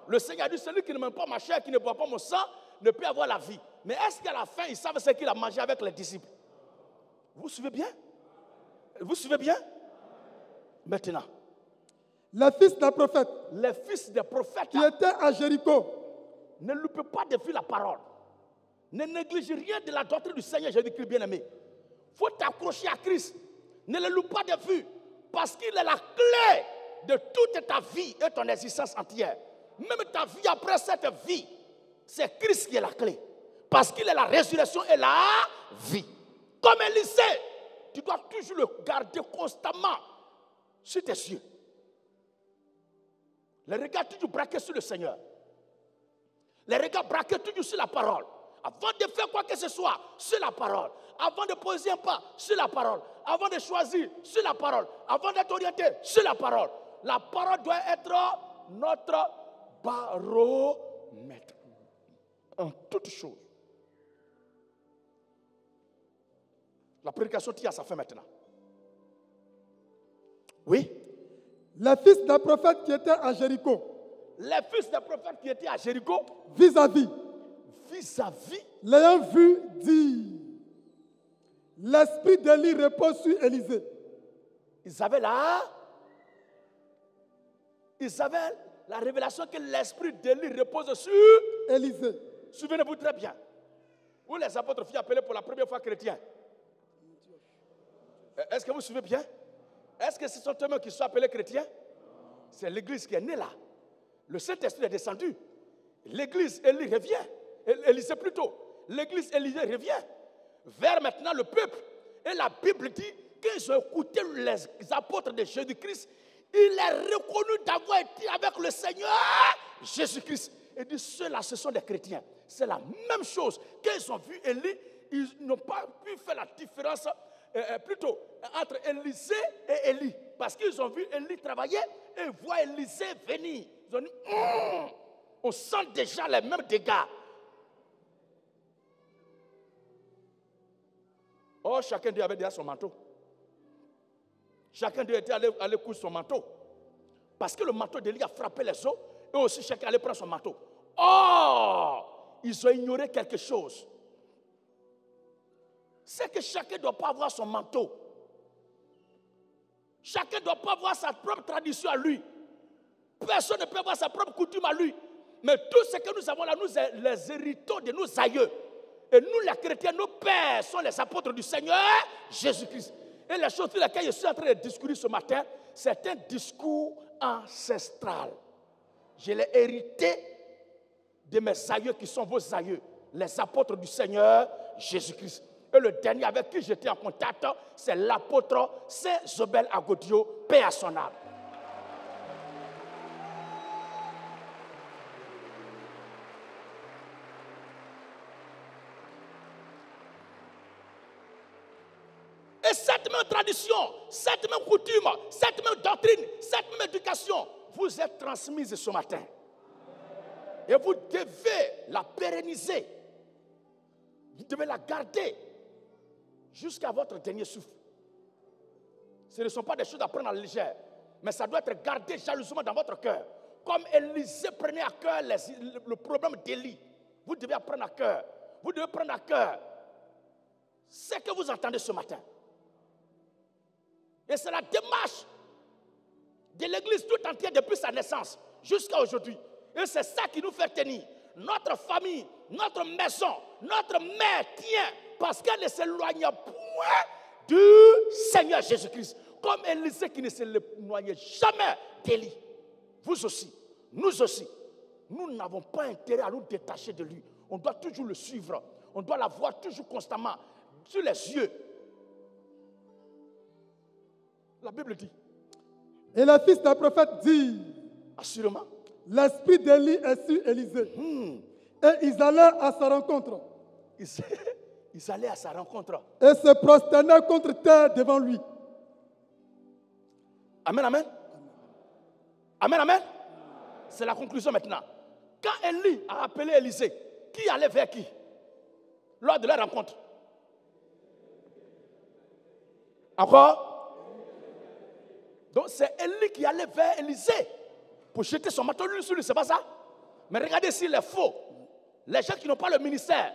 Le Seigneur a dit, celui qui ne m'aime pas ma chair, qui ne boit pas mon sang, ne peut avoir la vie. Mais est-ce qu'à la fin, ils savent ce qu'il a mangé avec les disciples? Vous suivez bien? Vous suivez bien? Maintenant. Les fils d'un prophète. Les fils des prophètes. Qui étaient à Jéricho. Ne loupez pas de vue la parole. Ne négligez rien de la doctrine du Seigneur Jésus-Christ bien-aimé. Il faut t'accrocher à Christ. Ne le loupe pas de vue. Parce qu'il est la clé de toute ta vie et ton existence entière. Même ta vie après cette vie, c'est Christ qui est la clé. Parce qu'il est la résurrection et la vie. Comme Élisée, tu dois toujours le garder constamment sur tes yeux. Les regards toujours braqués sur le Seigneur. Les regards braqués toujours sur la parole. Avant de faire quoi que ce soit, sur la parole. Avant de poser un pas, sur la parole. Avant de choisir, sur la parole. Avant d'être orienté, sur la parole. La parole doit être notre baromètre. En toutes choses. La prédication tire à sa fin maintenant. Oui? Les fils d'un prophète qui étaient à Jéricho. Les fils des prophètes qui étaient à Jéricho. Vis-à-vis. L'ayant vu dire, l'esprit d'Élie repose sur Élisée. Ils avaient la révélation que l'esprit d'Élie repose sur Élisée. Souvenez-vous très bien. Où les apôtres furent appelés pour la première fois chrétiens. Est-ce que vous suivez bien? Est-ce que ce sont eux-mêmes qui sont appelés chrétiens? C'est l'église qui est née là. Le Saint-Esprit est descendu. L'église Élie revient. Élisée plutôt. L'église Élisée revient vers maintenant le peuple. Et la Bible dit qu'ils ont écouté les apôtres de Jésus-Christ. Il est reconnu d'avoir été avec le Seigneur Jésus-Christ. Et dit, ceux-là, ce sont des chrétiens. C'est la même chose. Quand ils ont vu Élie, ils n'ont pas pu faire la différence plutôt entre Élisée et Élie. Parce qu'ils ont vu Élie travailler et voient Élisée venir. Ils ont dit, on sent déjà les mêmes dégâts. Oh, chacun d'eux avait déjà son manteau. Chacun d'eux était allé coucher son manteau. Parce que le manteau d'Élie a frappé les os. Et aussi chacun allait prendre son manteau. Oh, ils ont ignoré quelque chose. C'est que chacun ne doit pas avoir son manteau. Chacun ne doit pas avoir sa propre tradition à lui. Personne ne peut avoir sa propre coutume à lui. Mais tout ce que nous avons là, nous les héritons de nos aïeux. Et nous, les chrétiens, nos pères sont les apôtres du Seigneur Jésus-Christ. Et la chose sur laquelle je suis en train de discuter ce matin, c'est un discours ancestral. Je l'ai hérité de mes aïeux qui sont vos aïeux, les apôtres du Seigneur Jésus-Christ. Et le dernier avec qui j'étais en contact, c'est l'apôtre Saint Zobel Agodio, paix à son âme. Et cette même tradition, cette même coutume, cette même doctrine, cette même éducation vous est transmise ce matin. Et vous devez la pérenniser. Vous devez la garder jusqu'à votre dernier souffle. Ce ne sont pas des choses à prendre à la légère, mais ça doit être gardé jalousement dans votre cœur. Comme Élisée prenait à cœur le problème d'Élie, vous devez apprendre à cœur. Vous devez prendre à cœur ce que vous entendez ce matin. Et c'est la démarche de l'Église tout entière depuis sa naissance jusqu'à aujourd'hui. Et c'est ça qui nous fait tenir. Notre famille, notre maison, notre mère tient parce qu'elle ne s'éloigne point du Seigneur Jésus-Christ. Comme Élisée qui ne s'éloignait jamais d'Élie. Vous aussi, nous aussi, nous n'avons pas intérêt à nous détacher de lui. On doit toujours le suivre. On doit l'avoir toujours constamment sur les yeux. La Bible dit. Et le fils d'un prophète dit. Assurément. L'esprit d'Élie est sur Élisée. Et ils allèrent à sa rencontre. Ils allaient à sa rencontre. Et se prosternèrent contre terre devant lui. Amen, amen. Amen, amen. C'est la conclusion maintenant. Quand Élie a appelé Élisée, qui allait vers qui? Lors de la rencontre. Encore? Donc c'est Élie qui allait vers Élisée pour jeter son manteau sur lui, c'est pas ça? Mais regardez ici les faux, les gens qui n'ont pas le ministère,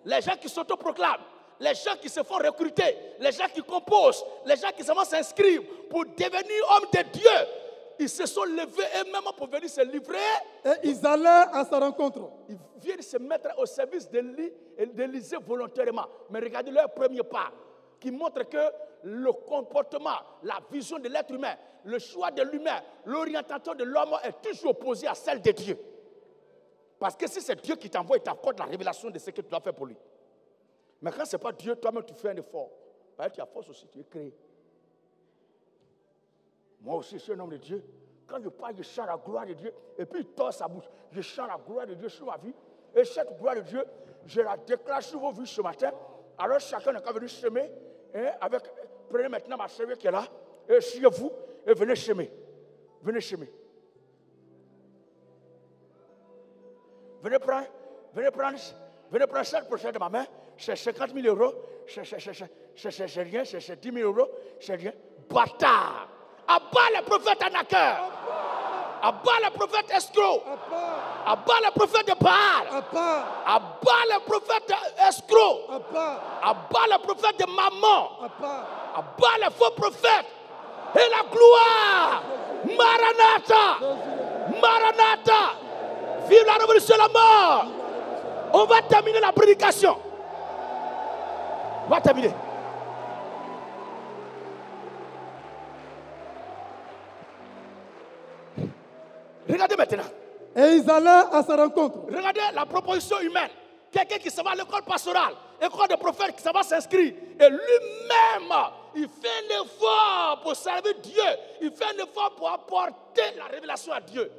les gens qui s'autoproclament, les gens qui se font recruter, les gens qui composent, les gens qui se vont s'inscrire pour devenir hommes de Dieu. Ils se sont levés eux-mêmes pour venir se livrer. Et ils allèrent à sa rencontre. Ils viennent se mettre au service d'Élisée volontairement. Mais regardez leur premier pas, qui montre que le comportement, la vision de l'être humain, le choix de l'humain, l'orientation de l'homme est toujours opposé à celle de Dieu. Parce que si c'est Dieu qui t'envoie, il t'accorde la révélation de ce que tu dois faire pour lui. Mais quand ce n'est pas Dieu, toi-même tu fais un effort. Parce que tu as force aussi, tu es créé. Moi aussi, je suis un homme de Dieu. Quand je parle, je chante la gloire de Dieu. Et puis il tord sa bouche. Je chante la gloire de Dieu sur ma vie. Et cette gloire de Dieu, je la déclare sur vos vies ce matin. Alors chacun n'est qu'à venir semer. Prenez maintenant ma cheville qui est là. Et chez vous, et venez semer. Venez semer. Venez prendre chaque prochaine de ma main. C'est 50 000 euros. C'est rien. C'est 10 000 euros. C'est rien. Bâtard. Abat les prophètes Anaker. Abat les prophètes escrocs. Abat les prophètes de Baal. Abat les prophètes escrocs. Abat les prophètes de Maman. Abat les faux prophètes. Et la gloire. Maranatha. Maranatha. Vive la révolution de la mort. On va terminer la prédication. On va terminer. Regardez maintenant. Et ils allèrent à sa rencontre. Regardez la proposition humaine. Quelqu'un qui se va à l'école pastorale, école de prophète qui se va s'inscrire. Et lui-même, il fait un effort pour servir Dieu. Il fait un effort pour apporter la révélation à Dieu.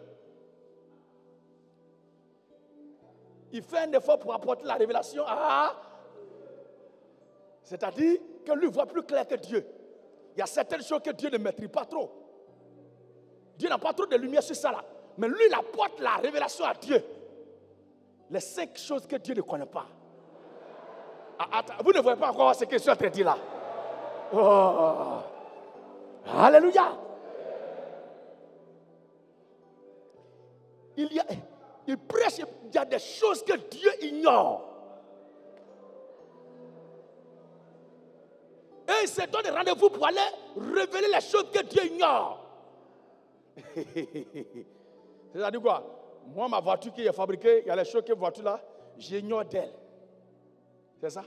Il fait un effort pour apporter la révélation à... C'est-à-dire que lui voit plus clair que Dieu. Il y a certaines choses que Dieu ne maîtrise pas trop. Dieu n'a pas trop de lumière sur ça là. Mais lui, il apporte la révélation à Dieu. Les 5 choses que Dieu ne connaît pas. Vous ne voyez pas encore ce que je suis en train de dire là. Oh. Alléluia. Il prêche, il y a des choses que Dieu ignore. Et il se donne rendez-vous pour aller révéler les choses que Dieu ignore. C'est-à-dire quoi? Moi, ma voiture qui est fabriquée, il y a les choses que voiture là, j'ignore d'elle. C'est ça?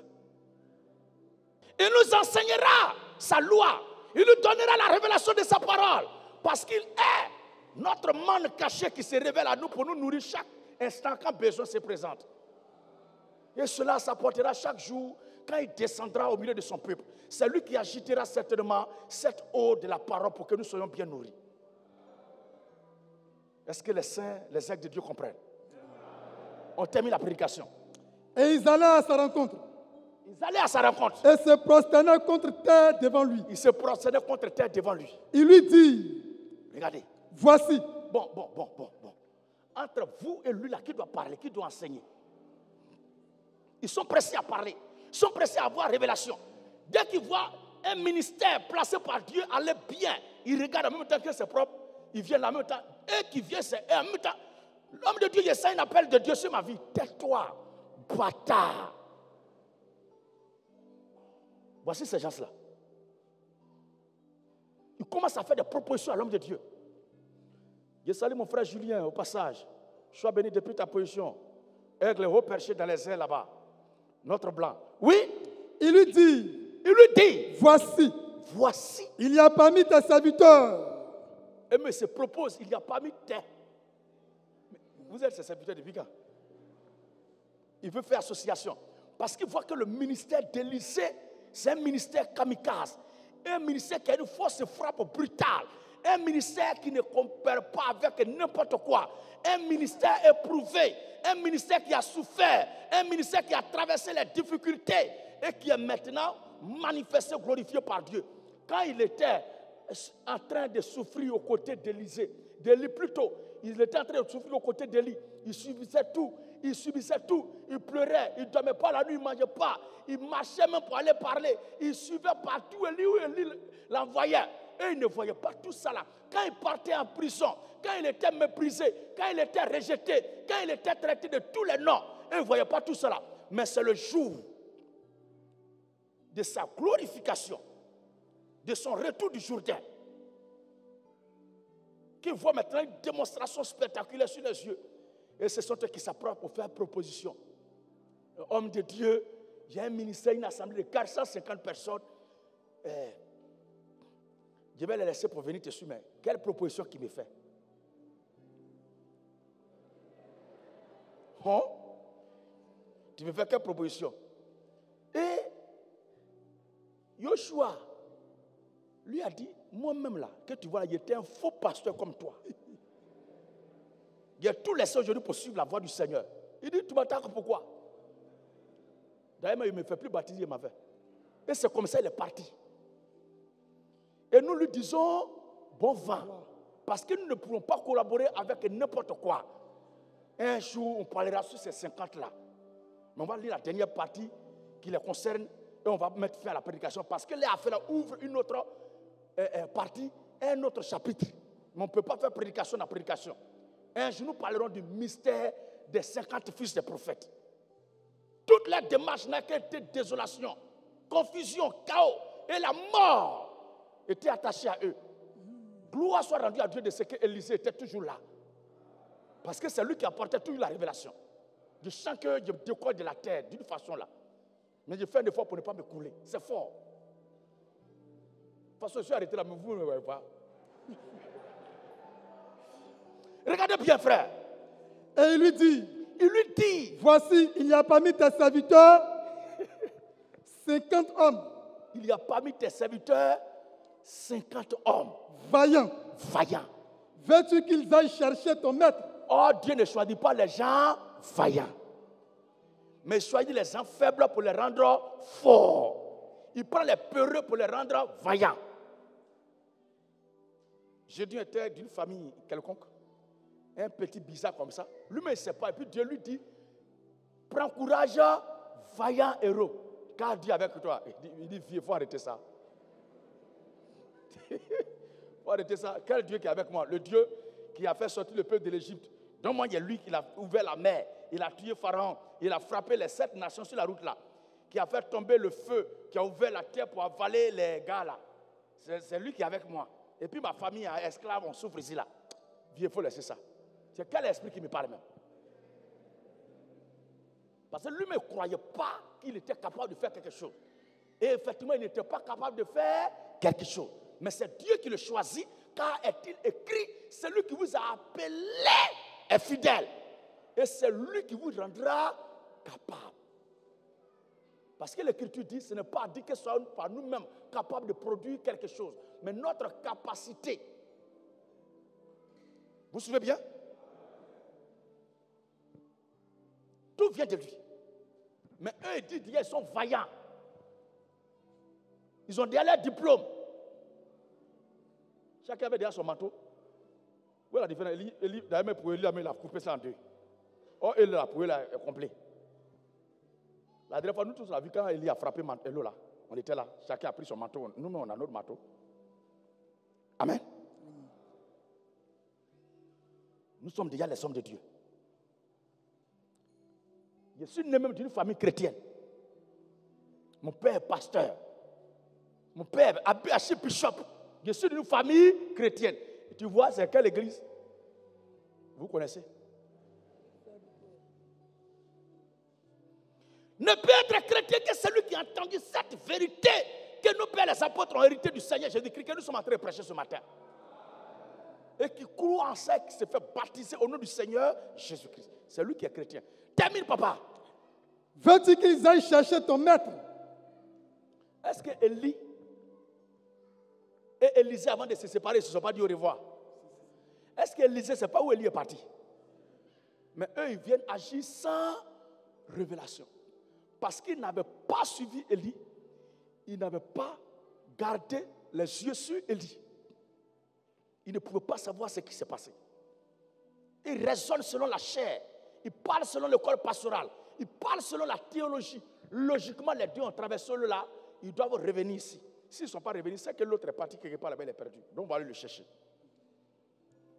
Il nous enseignera sa loi. Il nous donnera la révélation de sa parole. Parce qu'il est notre manne caché qui se révèle à nous pour nous nourrir chaque instant quand besoin se présente. Et cela s'apportera chaque jour quand il descendra au milieu de son peuple. C'est lui qui agitera certainement cette eau de la parole pour que nous soyons bien nourris. Est-ce que les saints, les actes de Dieu comprennent? On termine la prédication. Et ils allaient à sa rencontre. Ils allaient à sa rencontre. Et se prosternaient contre terre devant lui. Ils se prosternaient contre terre devant lui. Il lui dit, regardez. Voici. Bon. Entre vous et lui, là, qui doit parler, qui doit enseigner? Ils sont pressés à parler. Ils sont pressés à avoir révélation. Dès qu'ils voient un ministère placé par Dieu aller bien, ils regardent en même temps que c'est propre. Ils viennent en même temps. Et qui vient, c'est en même temps. L'homme de Dieu, il essaie un appel de Dieu sur ma vie. Tais-toi, bâtard. Voici ces gens-là. Ils commencent à faire des propositions à l'homme de Dieu. Je salue mon frère Julien au passage. Sois béni depuis ta position. Aigle haut perché dans les airs là-bas. Notre blanc. Oui? Il lui dit, voici, il y a parmi tes serviteurs. Et mais se propose, il y a parmi tes. Vous êtes ses serviteurs depuis quand? Il veut faire association. Parce qu'il voit que le ministère d'Élysée, c'est un ministère kamikaze. Un ministère qui a une force de frappe brutale. Un ministère qui ne compare pas avec n'importe quoi. Un ministère éprouvé. Un ministère qui a souffert. Un ministère qui a traversé les difficultés. Et qui est maintenant manifesté, glorifié par Dieu. Quand il était en train de souffrir aux côtés d'Élysée, plutôt, il était en train de souffrir aux côtés d'Élie. Il subissait tout. Il pleurait. Il ne dormait pas la nuit, il ne mangeait pas. Il marchait même pour aller parler. Il suivait partout Élie où Élie l'envoyait. Et il ne voyait pas tout ça là. Quand il partait en prison, quand il était méprisé, quand il était rejeté, quand il était traité de tous les noms, il ne voyait pas tout cela. Mais c'est le jour de sa glorification, de son retour du Jourdain, qu'il voit maintenant une démonstration spectaculaire sur les yeux. Et ce sont eux qui s'approchent pour faire proposition. Homme de Dieu, il y a un ministère, une assemblée de 450 personnes. Je vais les laisser pour venir te suivre. Mais quelle proposition qu'il me fait? Tu me fais quelle proposition? Et Joshua lui a dit, moi-même là, que tu vois, il était un faux pasteur comme toi. Il y a tout laissé aujourd'hui pour suivre la voie du Seigneur. Il dit, tu m'attaques pourquoi? D'ailleurs, il ne me fait plus baptiser, il m'a fait. Et c'est comme ça qu'il est parti. Et nous lui disons, bon vent. Parce que nous ne pouvons pas collaborer avec n'importe quoi. Un jour, on parlera sur ces 50 là. Mais on va lire la dernière partie qui les concerne et on va mettre fin à la prédication. Parce que les affaires ouvrent une autre partie, un autre chapitre. Mais on ne peut pas faire prédication dans la prédication. Un jour, nous parlerons du mystère des 50 fils des prophètes. Toute la démarche n'a qu'être désolation, confusion, chaos et la mort étaient attachés à eux. Gloire soit rendue à Dieu de ce que Élisée était toujours là. Parce que c'est lui qui apportait toujours la révélation. Je sens que je décolle de la terre d'une façon là. Mais je fais un effort pour ne pas me couler. C'est fort. De toute façon, je suis arrêté là, mais vous ne me voyez pas. Regardez bien, frère. Et il lui dit, voici, il y a parmi tes serviteurs 50 hommes. Il y a parmi tes serviteurs 50 hommes. Vaillants. Veux-tu qu'ils aillent chercher ton maître? Oh, Dieu ne choisit pas les gens vaillants. Mais il choisit les gens faibles pour les rendre forts. Il prend les peureux pour les rendre vaillants. Jésus était d'une famille quelconque. Un petit bizarre comme ça. Lui-même, il ne sait pas. Et puis Dieu lui dit, prends courage, vaillant héros. Car Dieu est avec toi. Il dit, il faut arrêter ça. Il faut arrêter ça. Quel Dieu qui est avec moi? Le Dieu qui a fait sortir le peuple de l'Égypte. Donc moi, il y a lui qui a ouvert la mer. Il a tué Pharaon. Il a frappé les 7 nations sur la route là. Qui a fait tomber le feu. Qui a ouvert la terre pour avaler les gars là. C'est lui qui est avec moi. Et puis ma famille est esclave, on souffre ici là. Il faut laisser ça. C'est quel esprit qui me parle même? Parce que lui ne croyait pas qu'il était capable de faire quelque chose. Et effectivement, il n'était pas capable de faire quelque chose. Mais c'est Dieu qui le choisit, car est-il écrit, celui qui vous a appelé est fidèle. Et c'est lui qui vous rendra capable. Parce que l'Écriture dit, ce n'est pas dit que soyons par nous-mêmes capables de produire quelque chose, mais notre capacité. Vous vous souvenez bien? Tout vient de lui. Mais eux, ils disent qu'ils sont vaillants. Ils ont déjà leur diplôme. Chacun avait déjà son manteau. Où est la différence? D'ailleurs, pour Élie, il a coupé ça en deux. Oh, Élie, pour Élie, est complet. La dernière fois, nous tous, on a vu quand Élie a frappé Élo là. On était là. Chacun a pris son manteau. Nous, on a notre manteau. Amen. Nous sommes déjà les hommes de Dieu. Je suis né même d'une famille chrétienne. Mon père est pasteur. Mon père est archbishop. Je suis d'une famille chrétienne. Et tu vois, c'est quelle église? Vous connaissez? Ne peut être chrétien que celui qui a entendu cette vérité que nos pères les apôtres ont hérité du Seigneur Jésus-Christ, que nous sommes en train de prêcher ce matin. Et qui croit en ça, qui se fait baptiser au nom du Seigneur Jésus-Christ. C'est lui qui est chrétien. Termine, papa. Veux-tu qu'ils aillent chercher ton maître? Est-ce que Élie et Élisée, avant de se séparer, ils ne se sont pas dit au revoir? Est-ce qu'Élisée, ce n'est pas où Élie est parti? Mais eux, ils viennent agir sans révélation. Parce qu'ils n'avaient pas suivi Élie, ils n'avaient pas gardé les yeux sur Élie. Ils ne pouvaient pas savoir ce qui s'est passé. Ils raisonnent selon la chair. Ils parlent selon l'école pastorale. Ils parlent selon la théologie. Logiquement, les deux ont traversé là. Ils doivent revenir ici. S'ils ne sont pas revenus, c'est que l'autre est parti quelque part là-bas, il est perdu. Donc, on va aller le chercher.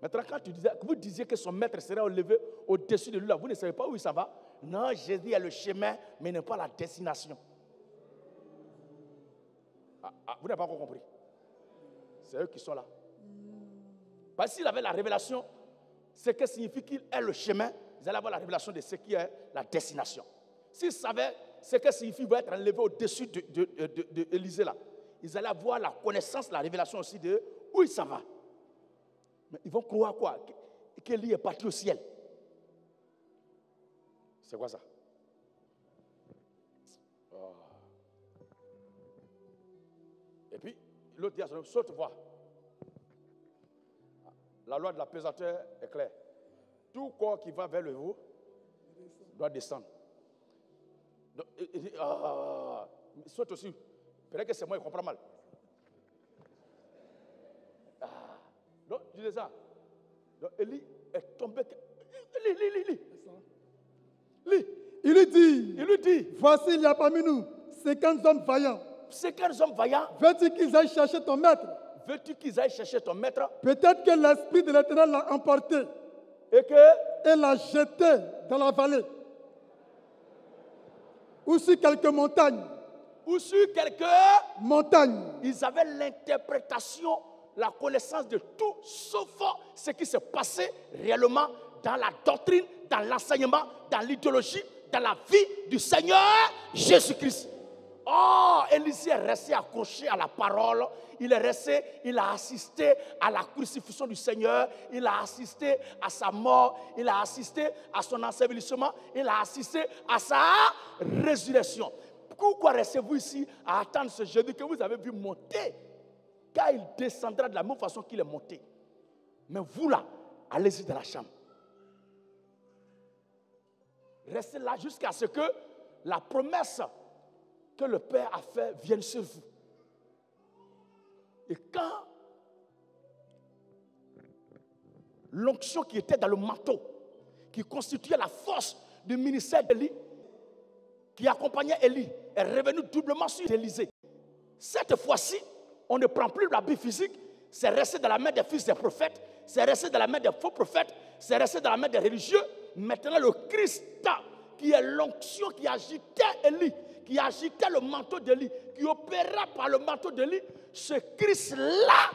Maintenant, quand vous disiez que son maître serait enlevé au-dessus de lui, là, vous ne savez pas où il s'en va. Non, Jésus est le chemin, mais n'est pas la destination. Vous n'avez pas encore compris. C'est eux qui sont là. Parce que s'il avait la révélation, ce que signifie qu'il est le chemin, ils allaient avoir la révélation de ce qui est la destination. S'ils savaient ce que signifie être enlevé au-dessus d'Élysée là, ils allaient avoir la connaissance, la révélation aussi de où il s'en va. Mais ils vont croire quoi? Qu'Élie est parti au ciel. C'est quoi ça? Oh. Et puis, l'autre dit à son homme, saute voir. La loi de la pesanteur est claire. Tout corps qui va vers le haut doit descendre. Donc, saute aussi. Peut-être que c'est moi qui comprends mal. Donc, tu disais ça. Donc, Élie est tombé. Il lui dit, voici, il y a parmi nous 50 hommes vaillants. 50 hommes vaillants. Veux-tu qu'ils aillent chercher ton maître? Veux-tu qu'ils aillent chercher ton maître? Peut-être que l'Esprit de l'Éternel l'a emporté et l'a jeté dans la vallée. Ou sur quelques montagnes. Ou sur quelques montagnes. Ils avaient l'interprétation, la connaissance de tout, sauf ce qui s'est passé réellement dans la doctrine, dans l'enseignement, dans l'idéologie, dans la vie du Seigneur Jésus-Christ. Oh, Élisée est resté accroché à la parole. Il est resté, il a assisté à la crucifixion du Seigneur. Il a assisté à sa mort. Il a assisté à son ensevelissement. Il a assisté à sa résurrection. Pourquoi restez-vous ici à attendre ce Jésus que vous avez vu monter? Car il descendra de la même façon qu'il est monté. Mais vous là, allez-y dans la chambre. Restez là jusqu'à ce que la promesse que le Père a faite vienne sur vous. Et quand l'onction qui était dans le manteau, qui constituait la force du ministère d'Élie, qui accompagnait Élie, est revenu doublement sur Élisée. Cette fois-ci, on ne prend plus l'habit physique, c'est resté dans la main des fils des prophètes, c'est resté dans la main des faux prophètes, c'est resté dans la main des religieux. Maintenant, le Christ, qui est l'onction qui agitait Élie, qui agitait le manteau d'Élie, qui opéra par le manteau d'Élie, ce Christ-là,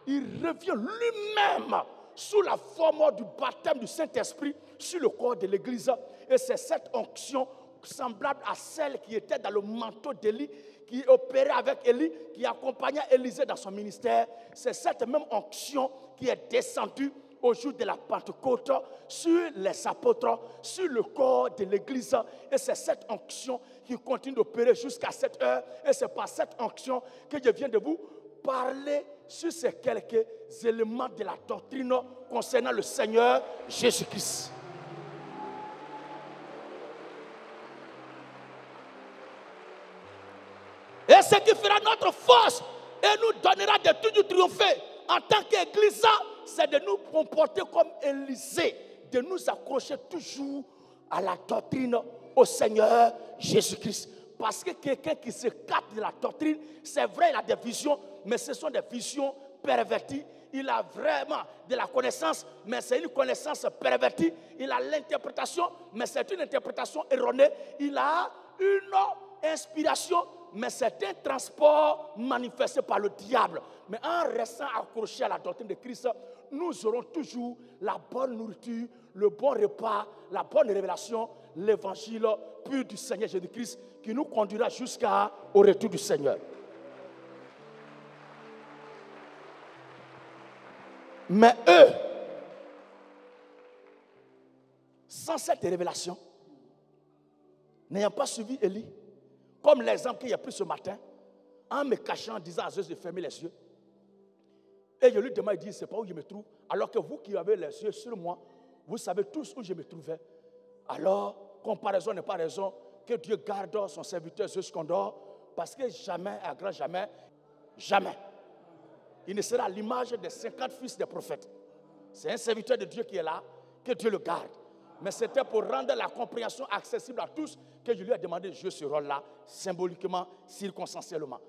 il revient lui-même sous la forme du baptême du Saint-Esprit sur le corps de l'Église. Et c'est cette onction semblable à celle qui était dans le manteau d'Élie, qui opérait avec Élie, qui accompagnait Élisée dans son ministère. C'est cette même onction qui est descendue au jour de la Pentecôte sur les apôtres, sur le corps de l'Église. Et c'est cette onction qui continue d'opérer jusqu'à cette heure. Et c'est par cette onction que je viens de vous parler sur ces quelques éléments de la doctrine concernant le Seigneur Jésus-Christ. Et ce qui fera notre force et nous donnera de toujours triompher en tant qu'Église, c'est de nous comporter comme Élisée, de nous accrocher toujours à la doctrine au Seigneur Jésus-Christ. Parce que quelqu'un qui se capte de la doctrine, c'est vrai, il a des visions, mais ce sont des visions perverties. Il a vraiment de la connaissance, mais c'est une connaissance pervertie. Il a l'interprétation, mais c'est une interprétation erronée. Il a une inspiration, mais c'est un transport manifesté par le diable. Mais en restant accroché à la doctrine de Christ, nous aurons toujours la bonne nourriture, le bon repas, la bonne révélation, l'évangile pur du Seigneur Jésus-Christ qui nous conduira jusqu'au retour du Seigneur. Mais eux, sans cette révélation, n'ayant pas suivi Élie, comme l'exemple qu'il y a pris ce matin, en me cachant, en disant à Zeus de fermer les yeux, et je lui demande, il dit, c'est pas où je me trouve, alors que vous qui avez les yeux sur moi, vous savez tous où je me trouvais. Alors, comparaison n'est pas raison, que Dieu garde son serviteur Zeus qu'on dort, parce que jamais, à grand jamais, jamais, il ne sera à l'image des 50 fils des prophètes. C'est un serviteur de Dieu qui est là, que Dieu le garde. Mais c'était pour rendre la compréhension accessible à tous que je lui ai demandé de jouer ce rôle-là, symboliquement, circonstanciellement.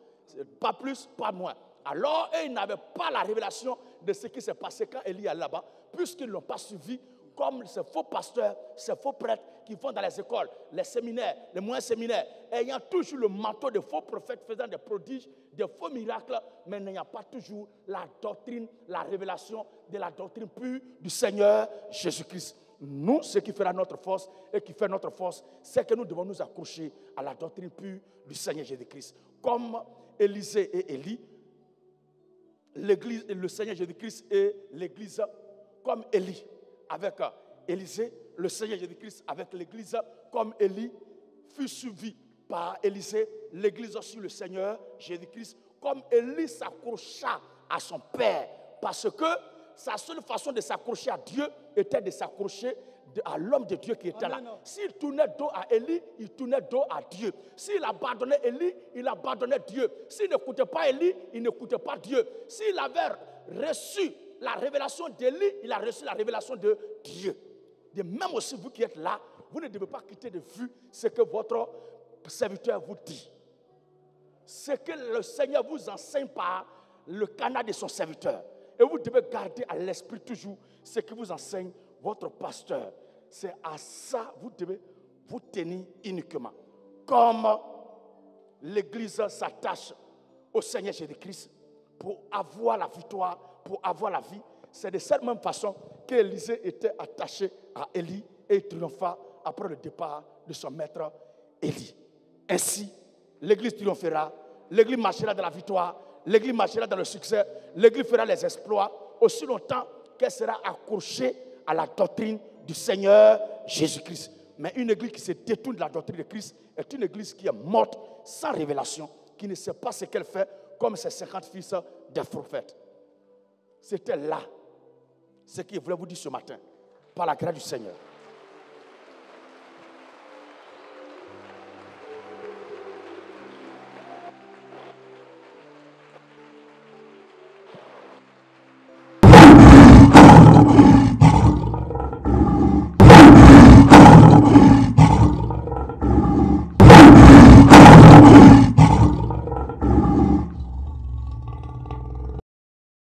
Pas plus, pas moins. Alors, ils n'avaient pas la révélation de ce qui s'est passé quand Élie est là-bas, puisqu'ils ne l'ont pas suivi, comme ces faux pasteurs, ces faux prêtres qui vont dans les écoles, les séminaires, les moyens séminaires, ayant toujours le manteau de faux prophètes faisant des prodiges, des faux miracles, mais n'ayant pas toujours la doctrine, la révélation de la doctrine pure du Seigneur Jésus-Christ. Nous, ce qui fera notre force et qui fait notre force, c'est que nous devons nous accrocher à la doctrine pure du Seigneur Jésus-Christ. Comme Élisée et Élie, l'Église, le Seigneur Jésus-Christ et l'Église, comme Élie avec Élisée, le Seigneur Jésus-Christ avec l'Église, comme Élie fut suivi par Élisée, l'Église sur le Seigneur Jésus-Christ, comme Élie s'accrocha à son Père, parce que sa seule façon de s'accrocher à Dieu était de s'accrocher à l'homme de Dieu qui était là. S'il tournait dos à Élie, il tournait dos à Dieu. S'il abandonnait Élie, il abandonnait Dieu. S'il n'écoutait pas Élie, il n'écoutait pas Dieu. S'il avait reçu la révélation d'Élie, il a reçu la révélation de Dieu. De même aussi, vous qui êtes là, vous ne devez pas quitter de vue ce que votre serviteur vous dit. Ce que le Seigneur vous enseigne par le canal de son serviteur. Et vous devez garder à l'esprit toujours ce que vous enseigne votre pasteur. C'est à ça que vous devez vous tenir uniquement. Comme l'Église s'attache au Seigneur Jésus-Christ pour avoir la victoire, pour avoir la vie, c'est de cette même façon qu'Élisée était attaché à Élie et il triompha après le départ de son maître Élie. Ainsi, l'Église triomphera, l'Église marchera dans la victoire, l'Église marchera dans le succès, l'Église fera les exploits aussi longtemps qu'elle sera accrochée à la doctrine du Seigneur Jésus-Christ. Mais une Église qui se détourne de la doctrine de Christ est une Église qui est morte, sans révélation, qui ne sait pas ce qu'elle fait, comme ces 50 fils des prophètes. C'était là ce que je voulais vous dire ce matin, par la grâce du Seigneur.